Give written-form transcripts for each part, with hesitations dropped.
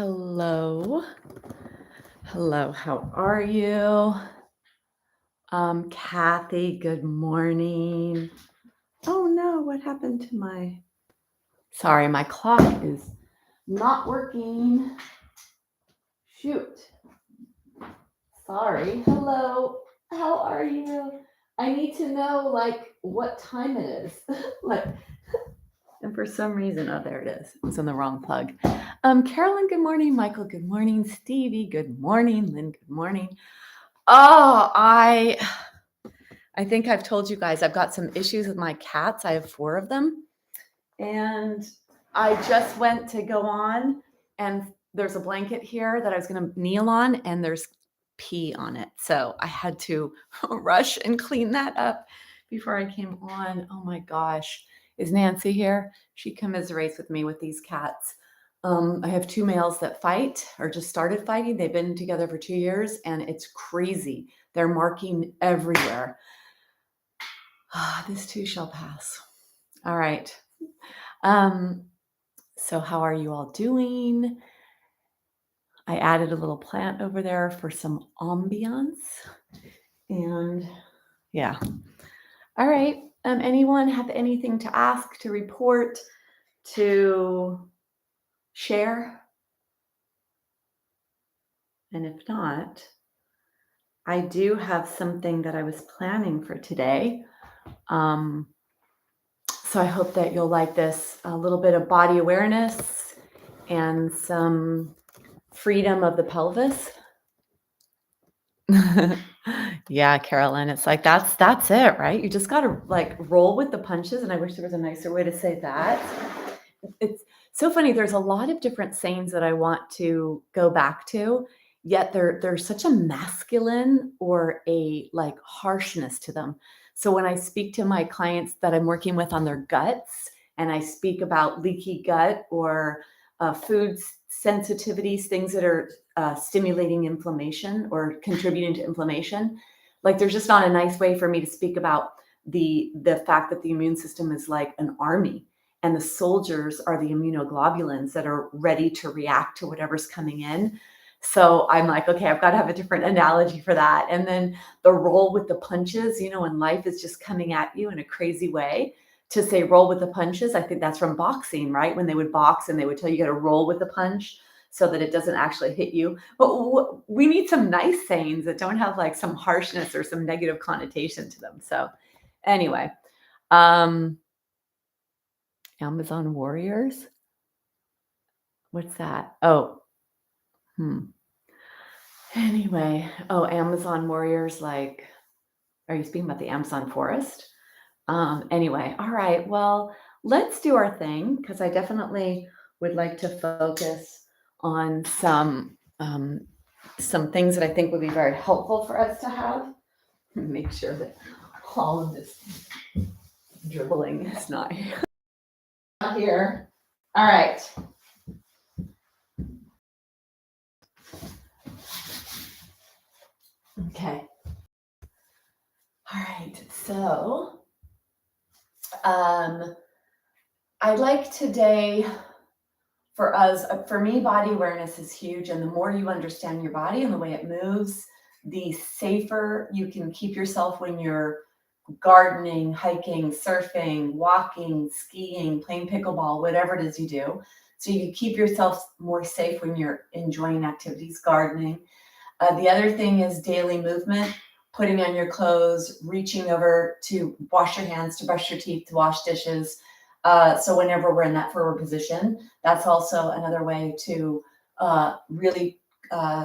Hello. Hello. How are you? Kathy, good morning. Oh no, what happened to sorry, my clock is not working. Shoot. Sorry. Hello. How are you? I need to know what time it is. like and for some reason, oh there it is. It's on the wrong plug. Carolyn, good morning. Michael, good morning. Stevie, good morning. Lynn, good morning. Oh, I think I've told you guys I've got some issues with my cats. I have 4 of them. And I just went to go on, and there's a blanket here that I was going to kneel on, and there's pee on it. So I had to rush and clean that up before I came on. Oh my gosh. Is Nancy here? She commiserates with me with these cats. I have 2 males that fight or just started fighting. They've been together for 2 years, and it's crazy. They're marking everywhere. This too shall pass. All right. So how are you all doing? I added a little plant over there for some ambiance. And yeah. All right. Anyone have anything to ask, to report, to share? And if not, I do have something that I was planning for today. So I hope that you'll like this, a little bit of body awareness and some freedom of the pelvis. Yeah, Carolyn, it's like that's it, right? You just got to roll with the punches, and I wish there was a nicer way to say that. It's so funny. There's a lot of different sayings that I want to go back to, yet there's such a masculine or a harshness to them. So when I speak to my clients that I'm working with on their guts, and I speak about leaky gut or food sensitivities, things that are stimulating inflammation or contributing to inflammation, there's just not a nice way for me to speak about the fact that the immune system is like an army, and the soldiers are the immunoglobulins that are ready to react to whatever's coming in. So I'm like, okay, I've got to have a different analogy for that. And then the roll with the punches, when life is just coming at you in a crazy way, to say roll with the punches, I think that's from boxing, right? When they would box and they would tell you got to roll with the punch so that it doesn't actually hit you. But we need some nice sayings that don't have some harshness or some negative connotation to them. So anyway, Amazon warriors. What's that? Oh, Anyway, Amazon warriors. Are you speaking about the Amazon forest? Anyway, all right. Well, let's do our thing, because I definitely would like to focus on some things that I think would be very helpful for us to have. Make sure that all of this dribbling is not here. All right. Okay. All right. So, I'd like today for me, body awareness is huge. And the more you understand your body and the way it moves, the safer you can keep yourself when you're gardening, hiking, surfing, walking, skiing, playing pickleball, whatever it is you do. So you keep yourself more safe when you're enjoying activities, gardening. The other thing is daily movement, putting on your clothes, reaching over to wash your hands, to brush your teeth, to wash dishes. So whenever we're in that forward position, that's also another way to really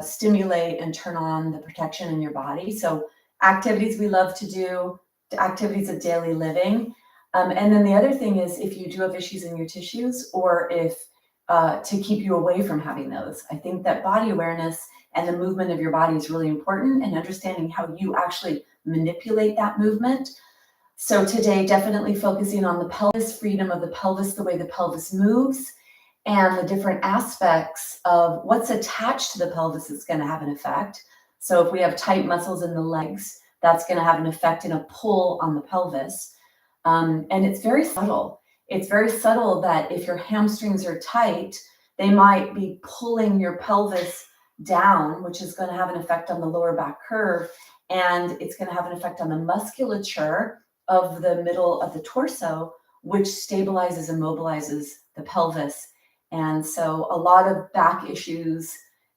stimulate and turn on the protection in your body. So activities we love to do, activities of daily living. And then the other thing is, if you do have issues in your tissues, or if to keep you away from having those. I think that body awareness and the movement of your body is really important, and understanding how you actually manipulate that movement. So today, definitely focusing on the pelvis, freedom of the pelvis, the way the pelvis moves, and the different aspects of what's attached to the pelvis is going to have an effect. So if we have tight muscles in the legs, that's going to have an effect and a pull on the pelvis. And it's very subtle. It's very subtle that if your hamstrings are tight, They might be pulling your pelvis down, which is going to have an effect on the lower back curve, and it's going to have an effect on the musculature of the middle of the torso, which stabilizes and mobilizes the pelvis. And so a lot of back issues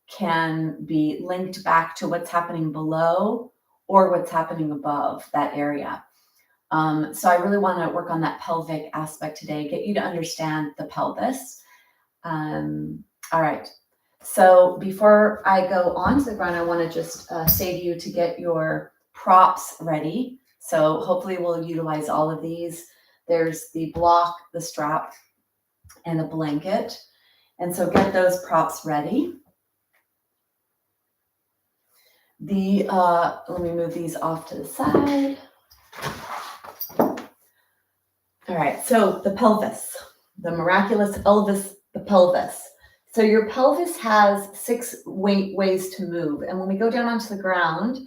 can be linked back to what's happening below or what's happening above that area. So I really want to work on that pelvic aspect today, get you to understand the pelvis. All right. So before I go on to the ground, I want to just say to you to get your props ready. So hopefully we'll utilize all of these. There's the block, the strap, and a blanket. And so get those props ready. Let me move these off to the side. All right, so the pelvis, the miraculous Elvis, the pelvis. So your pelvis has 6 ways to move. And when we go down onto the ground,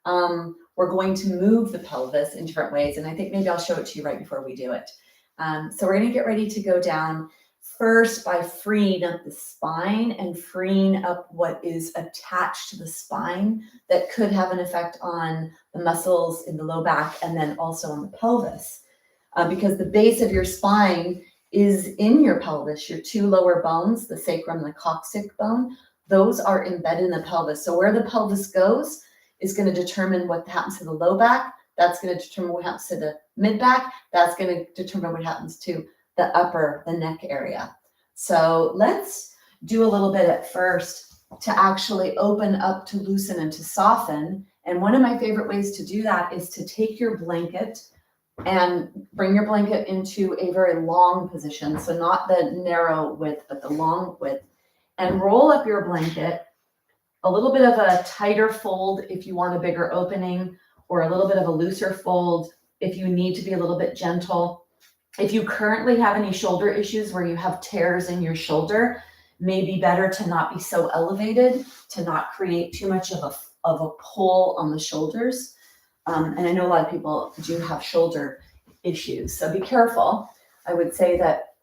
we're going to move the pelvis in different ways. And I think maybe I'll show it to you right before we do it. So we're going to get ready to go down first by freeing up the spine and freeing up what is attached to the spine that could have an effect on the muscles in the low back and then also on the pelvis. Because the base of your spine is in your pelvis. Your 2 lower bones, the sacrum and the coccyx bone, those are embedded in the pelvis. So where the pelvis goes is going to determine what happens to the low back. That's going to determine what happens to the mid back. That's going to determine what happens to the neck area. So let's do a little bit at first to actually open up, to loosen and to soften. And one of my favorite ways to do that is to take your blanket and bring your blanket into a very long position. So not the narrow width, but the long width, and roll up your blanket, a little bit of a tighter fold if you want a bigger opening, or a little bit of a looser fold if you need to be a little bit gentle. If you currently have any shoulder issues where you have tears in your shoulder, maybe better to not be so elevated, to not create too much of a pull on the shoulders. And I know a lot of people do have shoulder issues, so be careful. I would say that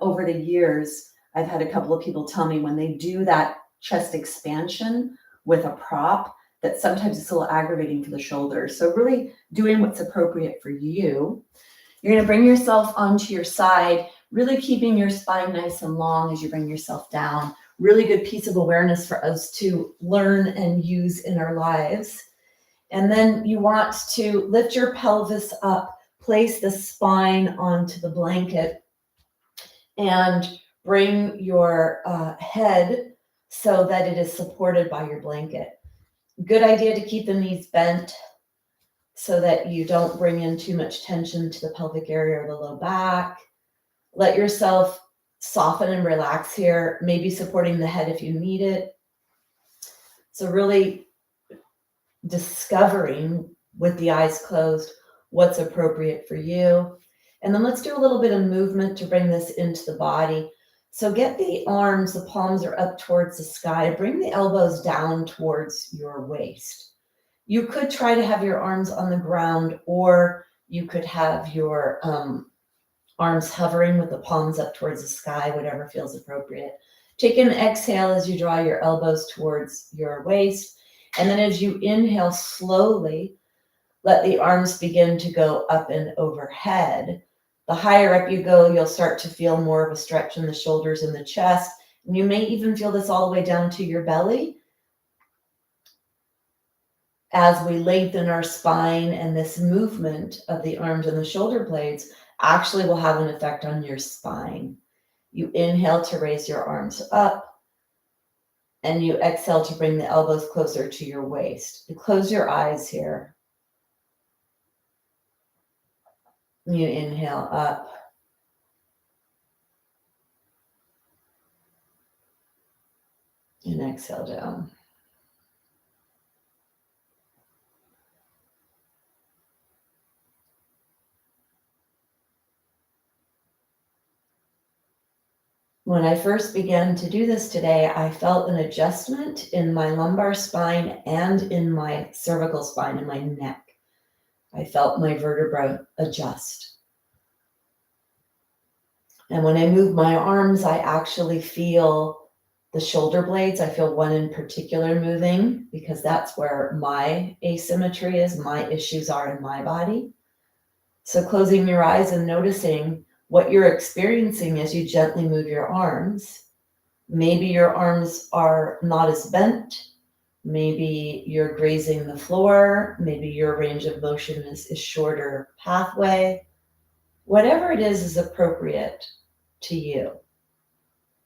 over the years, I've had a couple of people tell me when they do that chest expansion with a prop, that sometimes it's a little aggravating for the shoulders. So really doing what's appropriate for you. You're going to bring yourself onto your side, really keeping your spine nice and long as you bring yourself down. Really good piece of awareness for us to learn and use in our lives. And then you want to lift your pelvis up, place the spine onto the blanket, and bring your head so that it is supported by your blanket. Good idea to keep the knees bent so that you don't bring in too much tension to the pelvic area or the low back. Let yourself soften and relax here, maybe supporting the head if you need it. So really discovering with the eyes closed what's appropriate for you. And then let's do a little bit of movement to bring this into the body. So get the arms, the palms are up towards the sky. Bring the elbows down towards your waist. You could try to have your arms on the ground, or you could have your arms hovering with the palms up towards the sky, whatever feels appropriate. Take an exhale as you draw your elbows towards your waist. And then as you inhale slowly, let the arms begin to go up and overhead. The higher up you go, you'll start to feel more of a stretch in the shoulders and the chest. And you may even feel this all the way down to your belly. As we lengthen our spine, and this movement of the arms and the shoulder blades actually will have an effect on your spine. You inhale to raise your arms up, and you exhale to bring the elbows closer to your waist. You close your eyes here. You inhale up. And exhale down. When I first began to do this today, I felt an adjustment in my lumbar spine and in my cervical spine, in my neck. I felt my vertebra adjust. And when I move my arms, I actually feel the shoulder blades. I feel one in particular moving because that's where my asymmetry is, my issues are in my body. So closing your eyes and noticing what you're experiencing as you gently move your arms. Maybe your arms are not as bent. Maybe you're grazing the floor. Maybe your range of motion is shorter pathway. Whatever it is appropriate to you.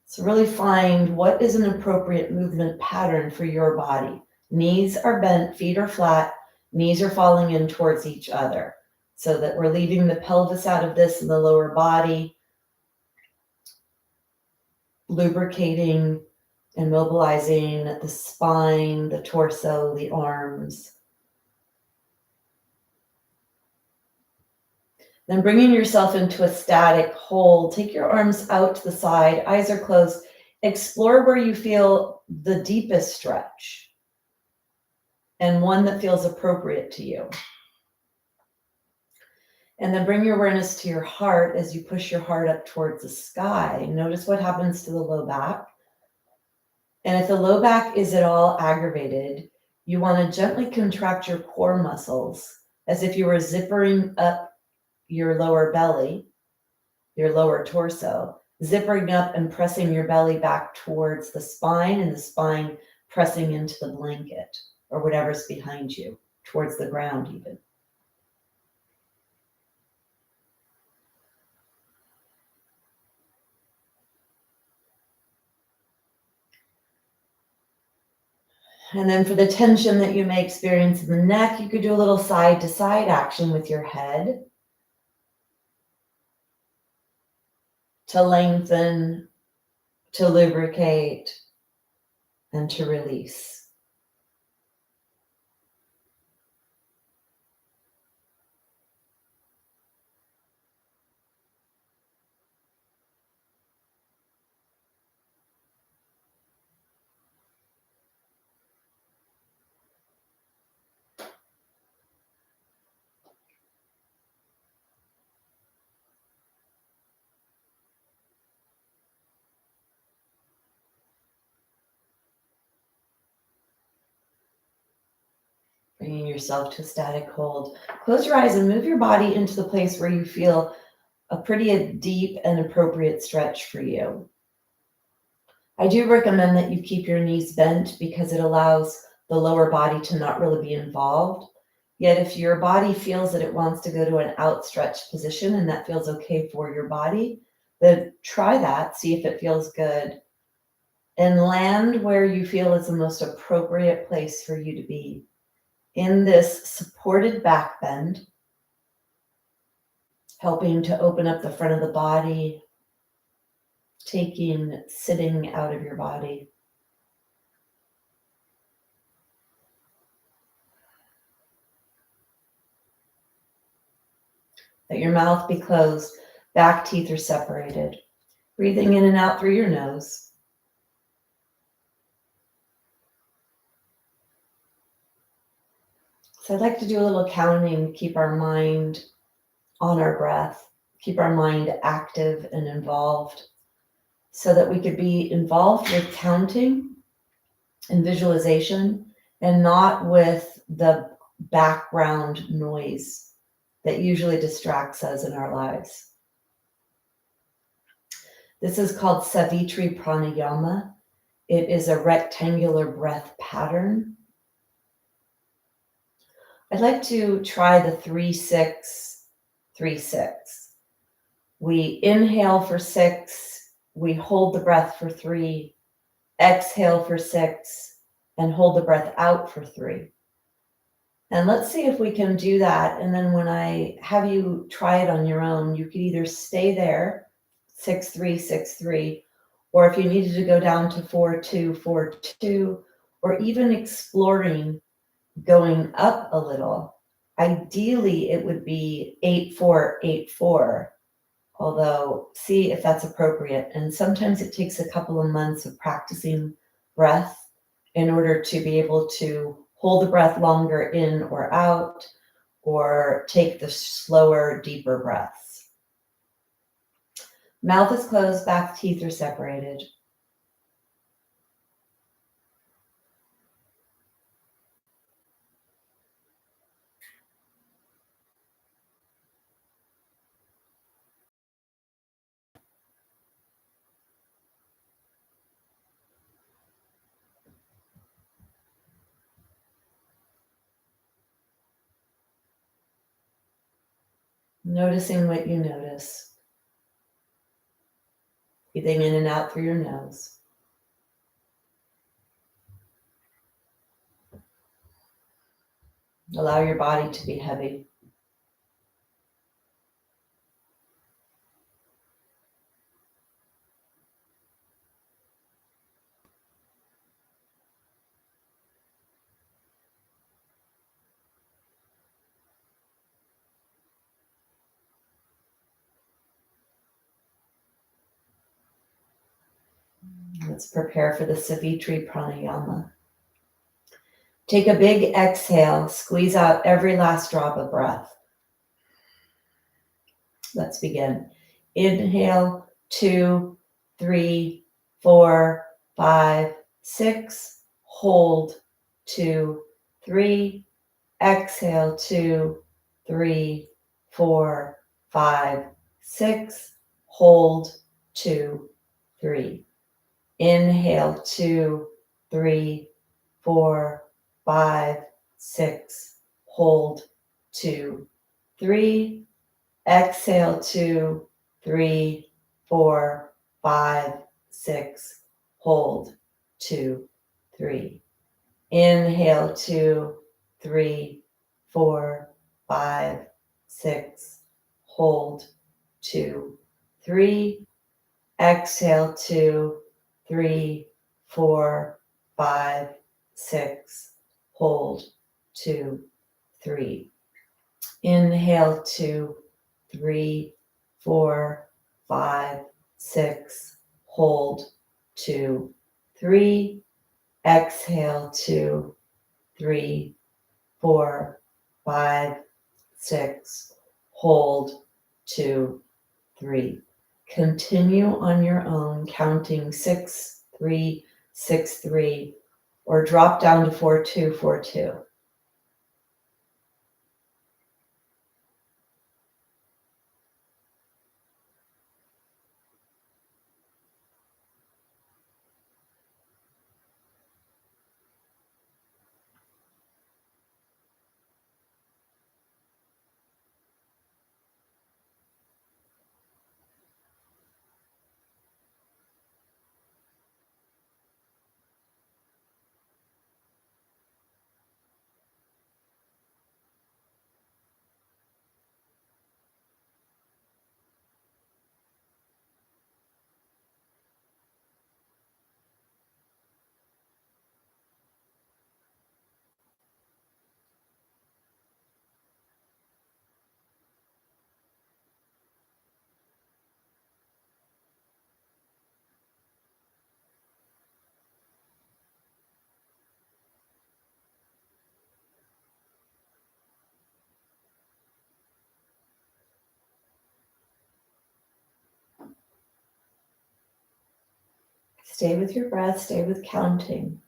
So really find what is an appropriate movement pattern for your body. Knees are bent, feet are flat, knees are falling in towards each other so that we're leaving the pelvis out of this and the lower body, lubricating and mobilizing the spine, the torso, the arms. Then bringing yourself into a static hold. Take your arms out to the side, eyes are closed. Explore where you feel the deepest stretch and one that feels appropriate to you. And then bring your awareness to your heart as you push your heart up towards the sky. Notice what happens to the low back. And if the low back is at all aggravated, you want to gently contract your core muscles as if you were zippering up your lower belly, your lower torso, zippering up and pressing your belly back towards the spine and the spine pressing into the blanket or whatever's behind you, towards the ground even. And then for the tension that you may experience in the neck, you could do a little side to side action with your head to lengthen, to lubricate, and to release. Bringing yourself to a static hold. Close your eyes and move your body into the place where you feel a pretty deep and appropriate stretch for you. I do recommend that you keep your knees bent because it allows the lower body to not really be involved. Yet if your body feels that it wants to go to an outstretched position and that feels okay for your body, then try that, see if it feels good, and land where you feel is the most appropriate place for you to be. In this supported back bend, helping to open up the front of the body, taking sitting out of your body. Let your mouth be closed, back teeth are separated. Breathing in and out through your nose. So I'd like to do a little counting, keep our mind on our breath, keep our mind active and involved so that we could be involved with counting and visualization and not with the background noise that usually distracts us in our lives. This is called Savitri Pranayama. It is a rectangular breath pattern. I'd like to try the 3-6-3-6. We inhale for 6, we hold the breath for 3, exhale for 6, and hold the breath out for 3. And let's see if we can do that. And then when I have you try it on your own, you could either stay there, 6-3, 6-3, or if you needed to go down to 4-2, 4-2, or even exploring going up a little. Ideally, it would be 8-4, 8-4, although see if that's appropriate. And sometimes it takes a couple of months of practicing breath in order to be able to hold the breath longer in or out, or take the slower, deeper breaths. Mouth is closed, back teeth are separated. Noticing what you notice. Breathing in and out through your nose. Allow your body to be heavy. Let's prepare for the Savitri Pranayama. Take a big exhale, squeeze out every last drop of breath. Let's begin. Inhale, 2, 3, 4, 5, 6. Hold, 2, 3. Exhale, 2, 3, 4, 5, 6. Hold, 2, 3. Inhale, 2, 3, 4, 5, 6. Hold, 2, 3. Exhale, 2, 3, 4, 5, 6. Hold, 2, 3. Inhale, 2, 3, 4, 5, 6. Hold, 2, 3. Exhale, 2, 3, 4, 5, 6. Hold, 2, 3. Inhale, 2, 3, 4, 5, 6. Hold, 2, 3. Exhale, 2, 3, 4, 5, 6. Hold, 2, 3. Continue on your own, counting 6, 3, 6, 3, or drop down to 4, 2, 4, 2. Stay with your breath, stay with counting.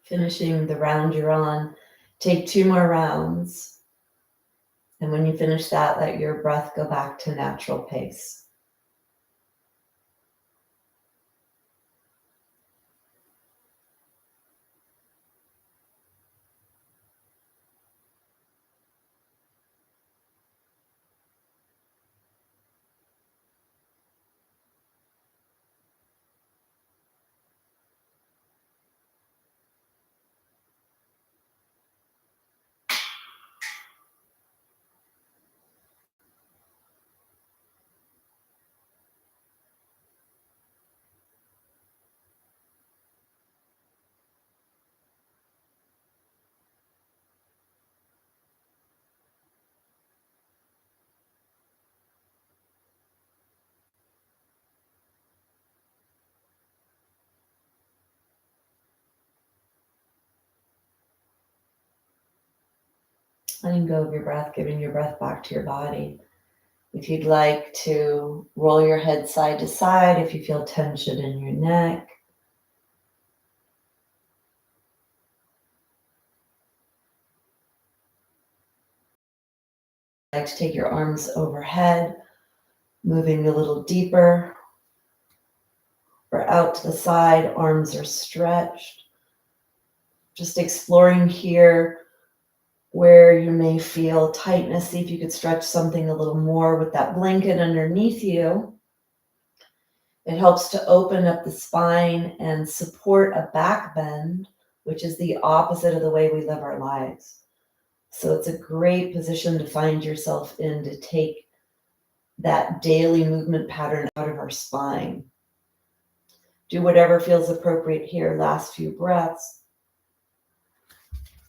Finishing the round you're on, take 2 more rounds. And when you finish that, let your breath go back to natural pace. letting go of your breath, giving your breath back to your body. If you'd like to roll your head side to side, if you feel tension in your neck. Like to take your arms overhead, moving a little deeper or out to the side, arms are stretched. Just exploring here where you may feel tightness. See if you could stretch something a little more with that blanket underneath you. It helps to open up the spine and support a back bend, which is the opposite of the way we live our lives. So it's a great position to find yourself in to take that daily movement pattern out of our spine. Do whatever feels appropriate here. Last few breaths.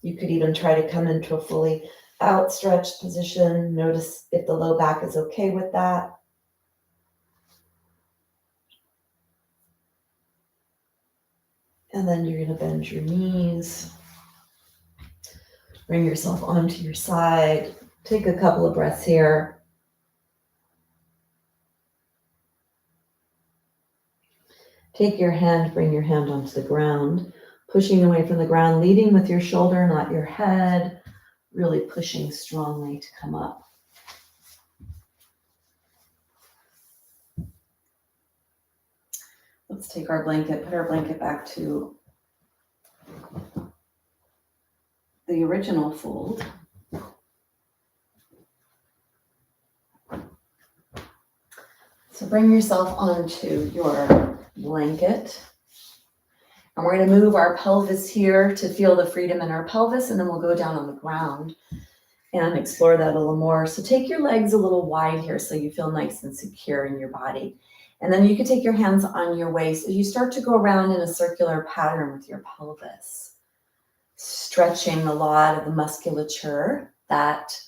You could even try to come into a fully outstretched position. Notice if the low back is okay with that. And then you're going to bend your knees. Bring yourself onto your side. Take a couple of breaths here. Take your hand, bring your hand onto the ground, pushing away from the ground, leading with your shoulder, not your head, really pushing strongly to come up. Let's take our blanket, put our blanket back to the original fold. So bring yourself onto your blanket. And we're going to move our pelvis here to feel the freedom in our pelvis, and then we'll go down on the ground and explore that a little more. So take your legs a little wide here so you feel nice and secure in your body. And then you can take your hands on your waist as you start to go around in a circular pattern with your pelvis, stretching a lot of the musculature that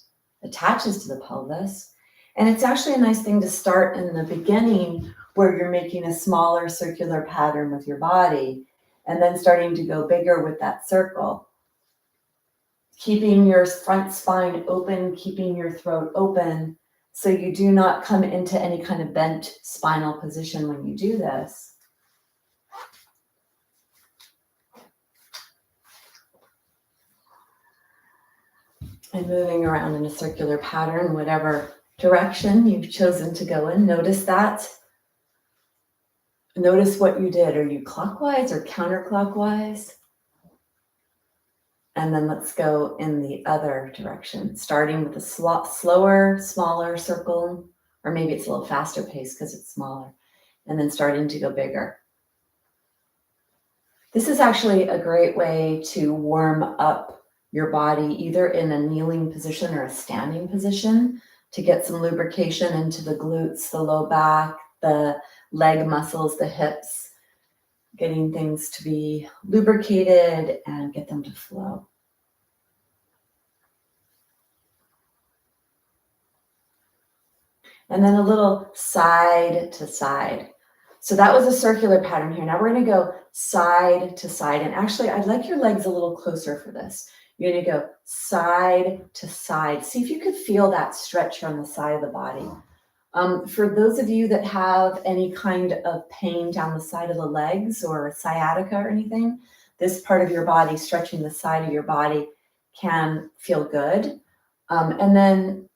attaches to the pelvis. And it's actually a nice thing to start in the beginning where you're making a smaller circular pattern with your body and then starting to go bigger with that circle. Keeping your front spine open, keeping your throat open so you do not come into any kind of bent spinal position when you do this. And moving around in a circular pattern, whatever direction you've chosen to go in, notice that. Notice what you did. Are you clockwise or counterclockwise? And then let's go in the other direction, starting with a slower, smaller circle, or maybe it's a little faster pace because it's smaller, and then starting to go bigger. This is actually a great way to warm up your body, either in a kneeling position or a standing position, to get some lubrication into the glutes, the low back, the leg muscles, the hips, getting things to be lubricated and get them to flow. And then a little side to side. So that was a circular pattern here. Now we're going to go side to side. And actually, I'd like your legs a little closer for this. You're going to go side to side. See if you could feel that stretch on the side of the body. For those of you that have any kind of pain down the side of the legs or sciatica or anything, this part of your body, stretching the side of your body, can feel good. And then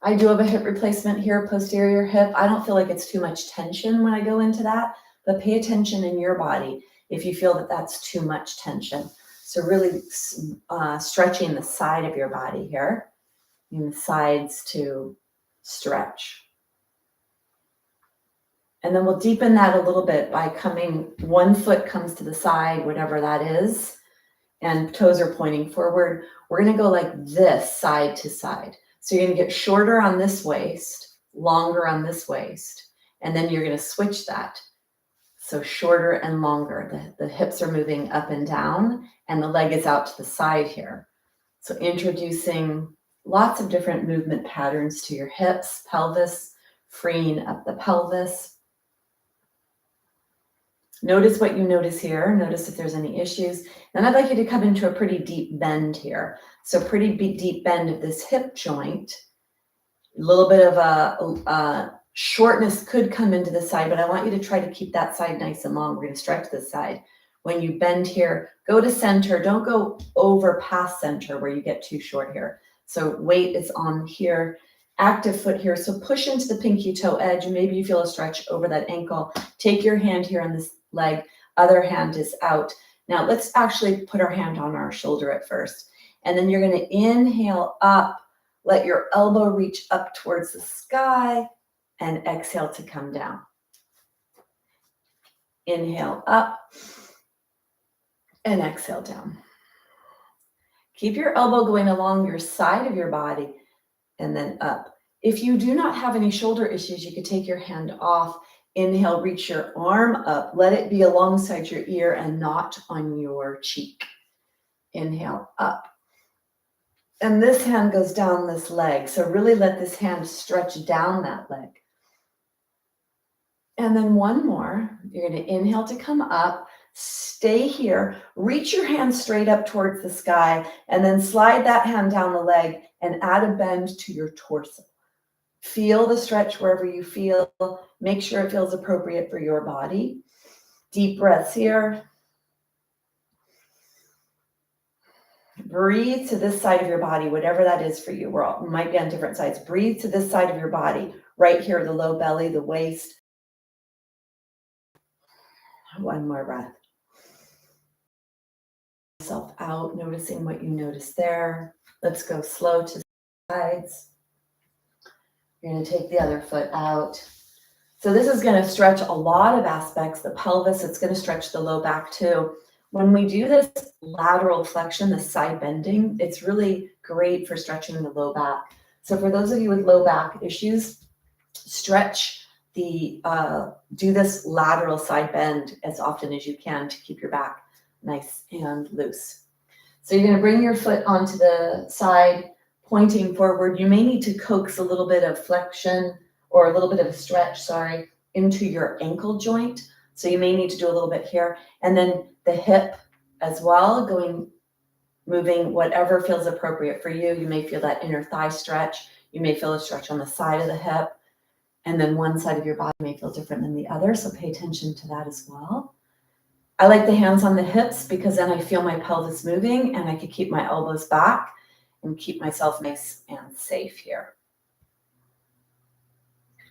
I do have a hip replacement here, posterior hip. I don't feel like it's too much tension when I go into that, but pay attention in your body if you feel that that's too much tension. So really stretching the side of your body here, and the sides to stretch. And then we'll deepen that a little bit by coming, one foot comes to the side, whatever that is, and toes are pointing forward. We're going to go like this, side to side. So you're going to get shorter on this waist, longer on this waist, and then you're going to switch that. So shorter and longer. The hips are moving up and down, and the leg is out to the side here. So introducing lots of different movement patterns to your hips, pelvis, freeing up the pelvis. Notice what you notice here. Notice if there's any issues. Then I'd like you to come into a pretty deep bend here. So pretty deep bend of this hip joint. A little bit of a shortness could come into the side, but I want you to try to keep that side nice and long. We're going to stretch this side. When you bend here, go to center. Don't go over past center where you get too short here. So weight is on here. Active foot here. So push into the pinky toe edge. Maybe you feel a stretch over that ankle. Take your hand here on this leg. Other hand is out. Now let's actually put our hand on our shoulder at first. And then you're going to inhale up. Let your elbow reach up towards the sky and exhale to come down. Inhale up and exhale down. Keep your elbow going along your side of your body and then up. If you do not have any shoulder issues, you could take your hand off. Inhale, reach your arm up. Let it be alongside your ear and not on your cheek. Inhale up. And this hand goes down this leg. So really let this hand stretch down that leg. And then one more. You're going to inhale to come up. Stay here. Reach your hand straight up towards the sky. And then slide that hand down the leg and add a bend to your torso. Feel the stretch wherever you feel. Make sure it feels appropriate for your body. Deep breaths here. Breathe to this side of your body, whatever that is for you. We might be on different sides. Breathe to this side of your body, right here, the low belly, the waist. One more breath. Yourself out, noticing what you notice there. Let's go slow to sides. You're going to take the other foot out. So this is going to stretch a lot of aspects, the pelvis. It's going to stretch the low back too. When we do this lateral flexion, the side bending, it's really great for stretching the low back. So for those of you with low back issues, stretch do this lateral side bend as often as you can to keep your back nice and loose. So you're going to bring your foot onto the side, pointing forward. You may need to coax a little bit of flexion or a little bit of a stretch, into your ankle joint. So you may need to do a little bit here. And then the hip as well, moving whatever feels appropriate for you. You may feel that inner thigh stretch. You may feel a stretch on the side of the hip. And then one side of your body may feel different than the other. So pay attention to that as well. I like the hands on the hips because then I feel my pelvis moving and I can keep my elbows back and keep myself nice and safe here.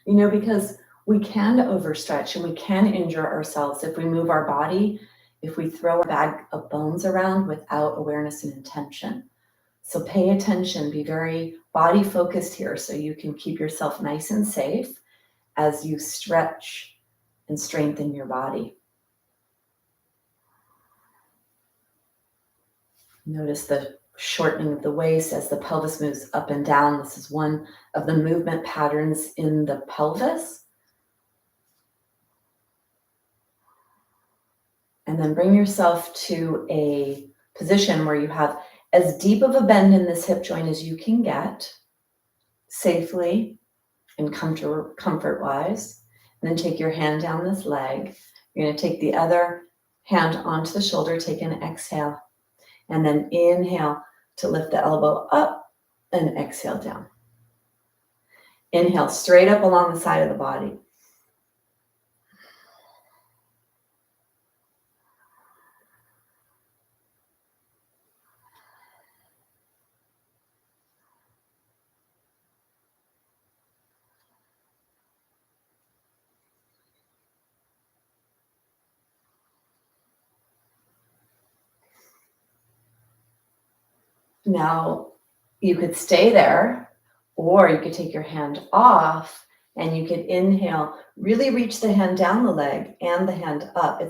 Because we can overstretch and we can injure ourselves if we move our body, if we throw a bag of bones around without awareness and intention. So pay attention, be very body focused here so you can keep yourself nice and safe as you stretch and strengthen your body. Notice the shortening of the waist as the pelvis moves up and down. This is one of the movement patterns in the pelvis. And then bring yourself to a position where you have as deep of a bend in this hip joint as you can get safely and comfort-wise. And then take your hand down this leg. You're going to take the other hand onto the shoulder, take an exhale, and then inhale to lift the elbow up and exhale down. Inhale straight up along the side of the body. Now, you could stay there, or you could take your hand off and you could inhale, really reach the hand down the leg and the hand up.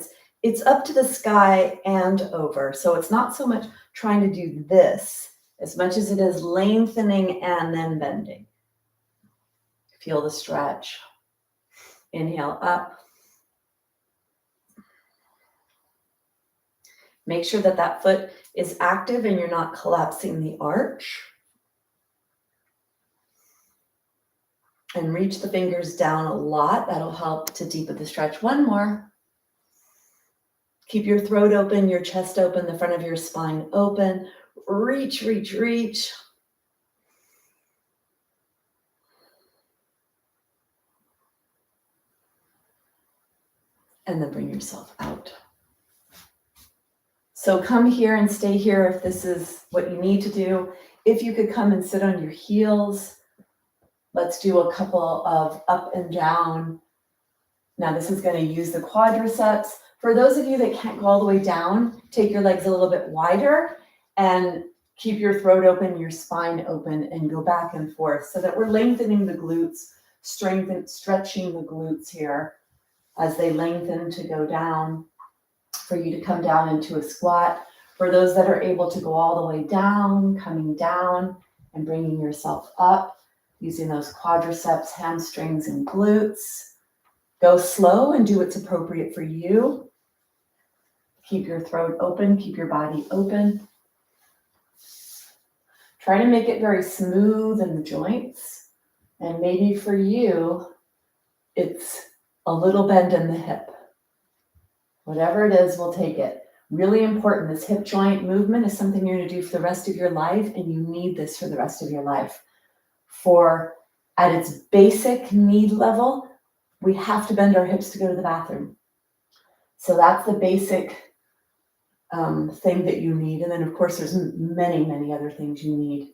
It's up to the sky and over. So it's not so much trying to do this as much as it is lengthening and then bending. Feel the stretch. Inhale up. Make sure that that foot is active and you're not collapsing the arch. And reach the fingers down a lot. That'll help to deepen the stretch. One more. Keep your throat open, your chest open, the front of your spine open. Reach, reach, reach. And then bring yourself out. So come here and stay here if this is what you need to do. If you could come and sit on your heels, let's do a couple of up and down. Now this is going to use the quadriceps. For those of you that can't go all the way down, take your legs a little bit wider and keep your throat open, your spine open, and go back and forth so that we're lengthening the glutes, stretching the glutes here as they lengthen to go down, for you to come down into a squat. For those that are able to go all the way down, coming down and bringing yourself up, using those quadriceps, hamstrings, and glutes. Go slow and do what's appropriate for you. Keep your throat open, keep your body open. Try to make it very smooth in the joints. And maybe for you, it's a little bend in the hip. Whatever it is, we'll take it. Really important, this hip joint movement is something you're going to do for the rest of your life, and you need this for the rest of your life. For at its basic need level, we have to bend our hips to go to the bathroom. So that's the basic thing that you need. And then of course, there's many, many other things you need.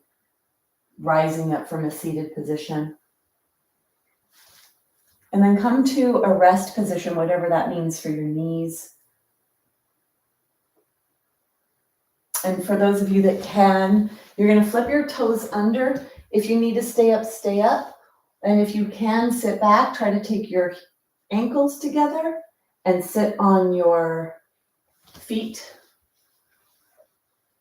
Rising up from a seated position. And then come to a rest position, whatever that means for your knees. And for those of you that can, you're going to flip your toes under. If you need to stay up, stay up. And if you can, sit back. Try to take your ankles together and sit on your feet.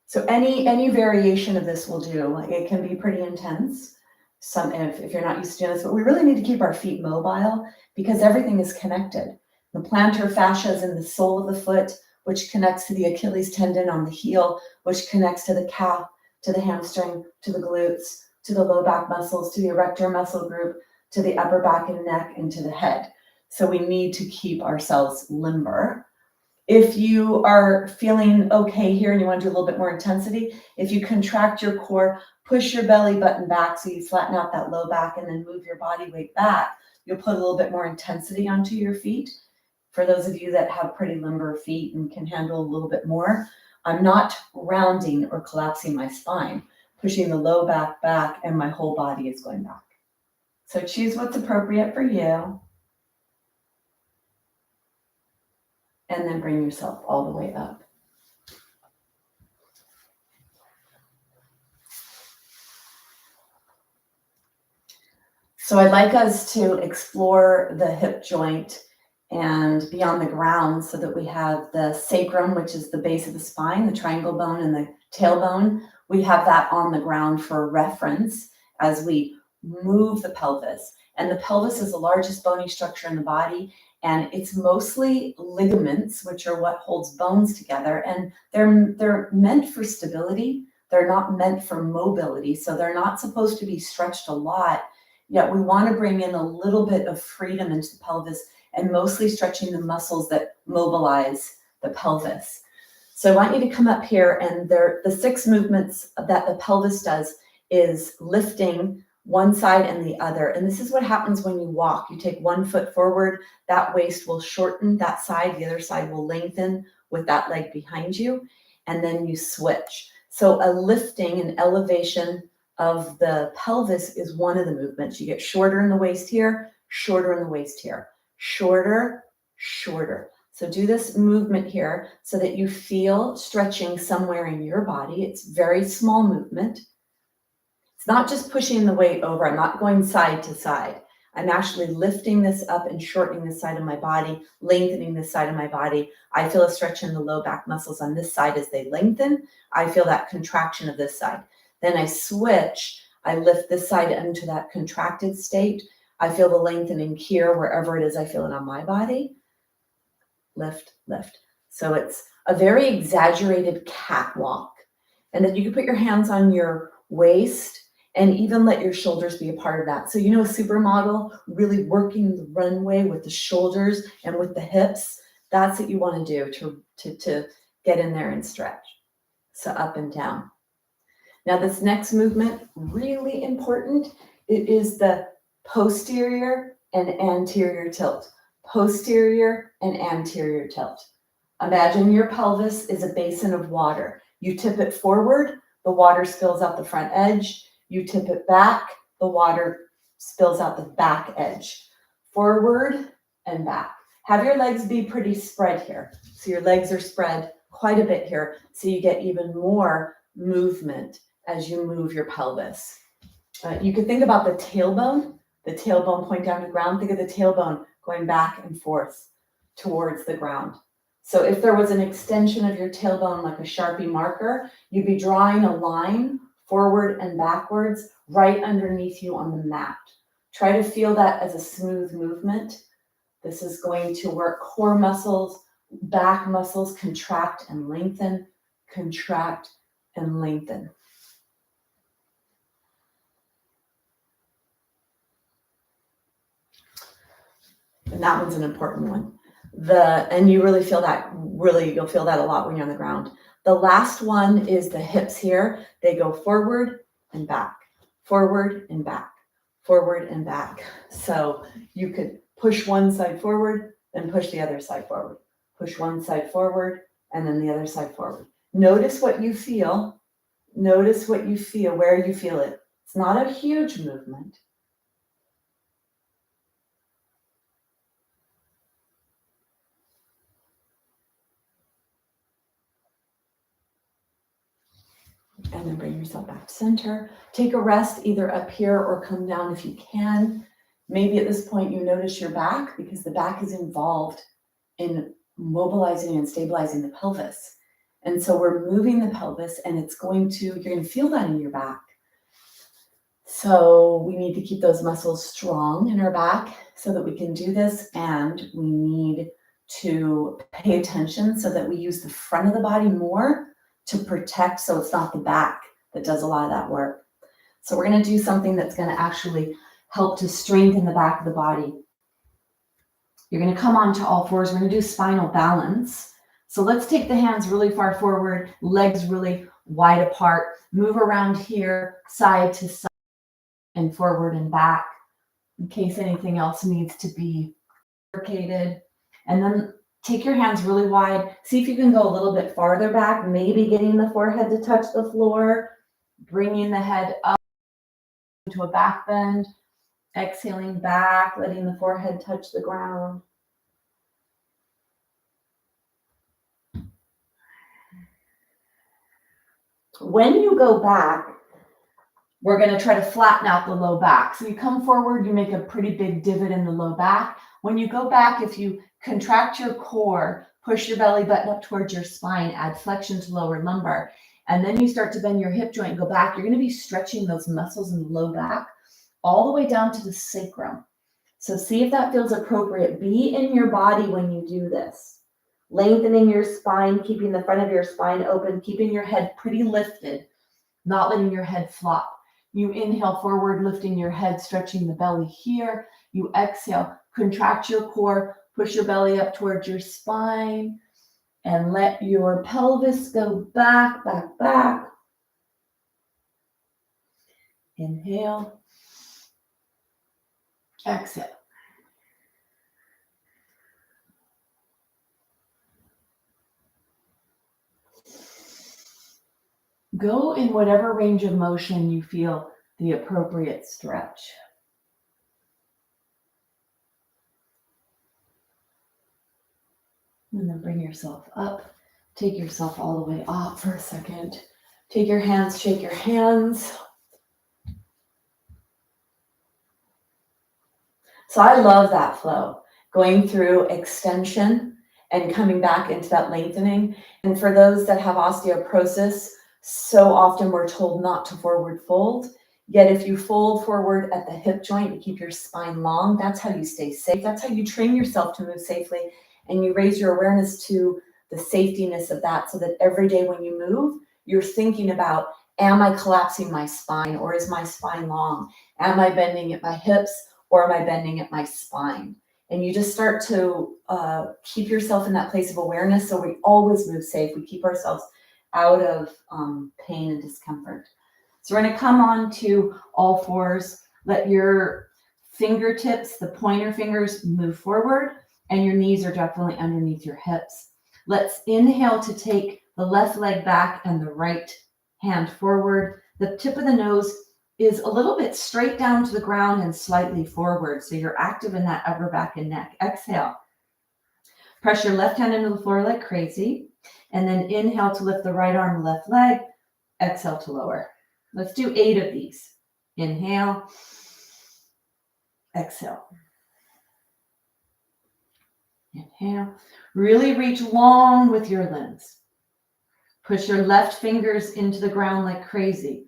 So any variation of this will do. It can be pretty intense. Some if you're not used to doing this, but we really need to keep our feet mobile because everything is connected. The plantar fascia is in the sole of the foot, which connects to the Achilles tendon on the heel, which connects to the calf, to the hamstring, to the glutes, to the low back muscles, to the erector muscle group, to the upper back and neck, and to the head. So we need to keep ourselves limber. If you are feeling okay here and you want to do a little bit more intensity, if you contract your core, push your belly button back so you flatten out that low back and then move your body weight back, you'll put a little bit more intensity onto your feet. For those of you that have pretty limber feet and can handle a little bit more, I'm not rounding or collapsing my spine, pushing the low back, and my whole body is going back. So choose what's appropriate for you. And then bring yourself all the way up. So I'd like us to explore the hip joint and be on the ground so that we have the sacrum, which is the base of the spine, the triangle bone and the tailbone. We have that on the ground for reference as we move the pelvis. And the pelvis is the largest bony structure in the body. And it's mostly ligaments, which are what holds bones together. And they're meant for stability. They're not meant for mobility. So they're not supposed to be stretched a lot. Yet we want to bring in a little bit of freedom into the pelvis and mostly stretching the muscles that mobilize the pelvis. So I want you to come up here, and the 6 movements that the pelvis does is lifting one side and the other. And this is what happens when you walk. You take one foot forward, that waist will shorten that side, the other side will lengthen with that leg behind you, and then you switch. So a lifting, an elevation of the pelvis is one of the movements. You get shorter in the waist here, shorter in the waist here, shorter, shorter. So do this movement here so that you feel stretching somewhere in your body. It's very small movement. It's not just pushing the weight over. I'm not going side to side. I'm actually lifting this up and shortening this side of my body, lengthening this side of my body. I feel a stretch in the low back muscles on this side as they lengthen. I feel that contraction of this side. Then I switch. I lift this side into that contracted state. I feel the lengthening here, wherever it is I feel it on my body. Lift, lift. So it's a very exaggerated catwalk. And then you can put your hands on your waist and even let your shoulders be a part of that. So, you know, a supermodel really working the runway with the shoulders and with the hips. That's what you want to do to get in there and stretch. So up and down. Now this next movement, really important. It is the posterior and anterior tilt. Posterior and anterior tilt. Imagine your pelvis is a basin of water. You tip it forward, the water spills out the front edge. You tip it back, the water spills out the back edge. Forward and back. Have your legs be pretty spread here. So your legs are spread quite a bit here, so you get even more movement as you move your pelvis. You can think about the tailbone point down to the ground. Think of the tailbone going back and forth towards the ground. So if there was an extension of your tailbone like a Sharpie marker, you'd be drawing a line forward and backwards right underneath you on the mat. Try to feel that as a smooth movement. This is going to work core muscles, back muscles, contract and lengthen, contract and lengthen. And that one's an important one. And you really feel that, you'll feel that a lot when you're on the ground. The last one is the hips here. They go forward and back, forward and back, forward and back. So you could push one side forward, then push the other side forward. Push one side forward, and then the other side forward. Notice what you feel. Notice what you feel, where you feel it. It's not a huge movement. And then bring yourself back to center. Take a rest either up here or come down if you can. Maybe at this point you notice your back, because the back is involved in mobilizing and stabilizing the pelvis. And so we're moving the pelvis, and you're going to feel that in your back. So we need to keep those muscles strong in our back so that we can do this. And we need to pay attention so that we use the front of the body more to protect, so it's not the back that does a lot of that work. So we're going to do something that's going to actually help to strengthen the back of the body. You're going to come onto all fours. We're going to do spinal balance. So let's take the hands really far forward, legs really wide apart, move around here, side to side and forward and back in case anything else needs to be lubricated. And then take your hands really wide. See if you can go a little bit farther back, maybe getting the forehead to touch the floor, bringing the head up into a back bend, exhaling back, letting the forehead touch the ground. When you go back, we're going to try to flatten out the low back. So you come forward, you make a pretty big divot in the low back. When you go back, if you contract your core, push your belly button up towards your spine, add flexion to lower lumbar, and then you start to bend your hip joint and go back, you're going to be stretching those muscles in the low back all the way down to the sacrum. So see if that feels appropriate. Be in your body when you do this. Lengthening your spine, keeping the front of your spine open, keeping your head pretty lifted, not letting your head flop. You inhale forward, lifting your head, stretching the belly here. You exhale, contract your core, push your belly up towards your spine, and let your pelvis go back, back, back. Inhale. Exhale. Go in whatever range of motion you feel the appropriate stretch. And then bring yourself up. Take yourself all the way up for a second. Take your hands, shake your hands. So I love that flow, going through extension and coming back into that lengthening. And for those that have osteoporosis, so often we're told not to forward fold. Yet if you fold forward at the hip joint and keep your spine long, that's how you stay safe. That's how you train yourself to move safely. And you raise your awareness to the safetiness of that, so that every day when you move, you're thinking about, am I collapsing my spine, or is my spine long? Am I bending at my hips, or am I bending at my spine? And you just start to keep yourself in that place of awareness. So we always move safe. We keep ourselves out of pain and discomfort. So we're going to come on to all fours. Let your fingertips, the pointer fingers, move forward, and your knees are definitely underneath your hips. Let's inhale to take the left leg back and the right hand forward. The tip of the nose is a little bit straight down to the ground and slightly forward. So you're active in that upper back and neck. Exhale. Press your left hand into the floor like crazy. And then inhale to lift the right arm, left leg. Exhale to lower. Let's do 8 of these. Inhale. Exhale. Inhale. Really reach long with your limbs. Push your left fingers into the ground like crazy.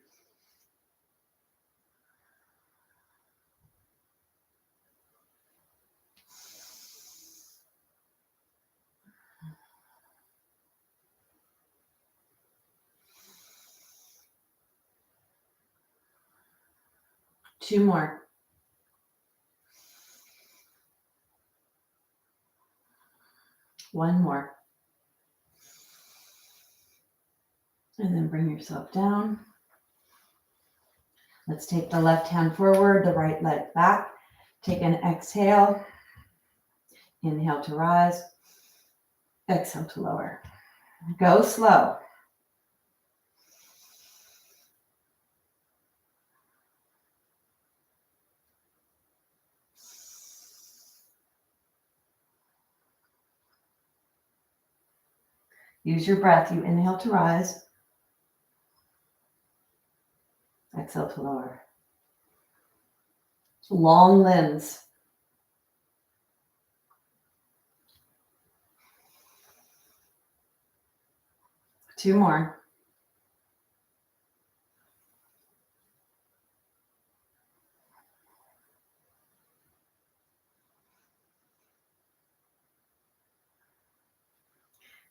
Two more. One more. And then bring yourself down. Let's take the left hand forward, the right leg back. Take an exhale. Inhale to rise. Exhale to lower. Go slow. Use your breath. You inhale to rise. Exhale to lower. Long limbs. Two more.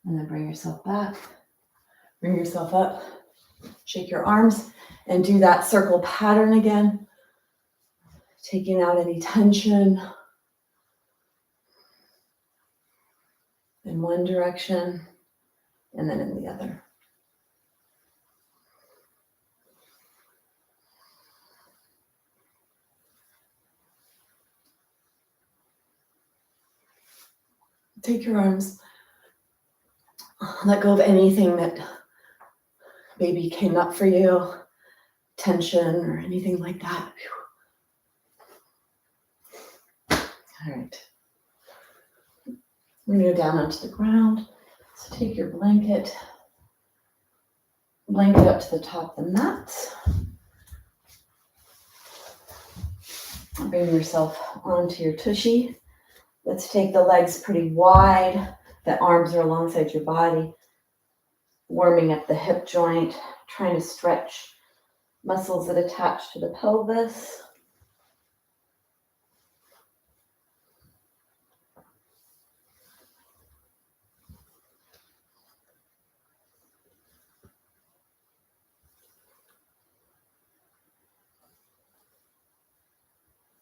And then bring yourself back. Bring yourself up. Shake your arms and do that circle pattern again. Taking out any tension in one direction and then in the other. Take your arms. Let go of anything that maybe came up for you, tension or anything like that. All right. We're going to go down onto the ground. So take your blanket up to the top of the mat. Bring yourself onto your tushy. Let's take the legs pretty wide. The arms are alongside your body. Warming up the hip joint, trying to stretch muscles that attach to the pelvis.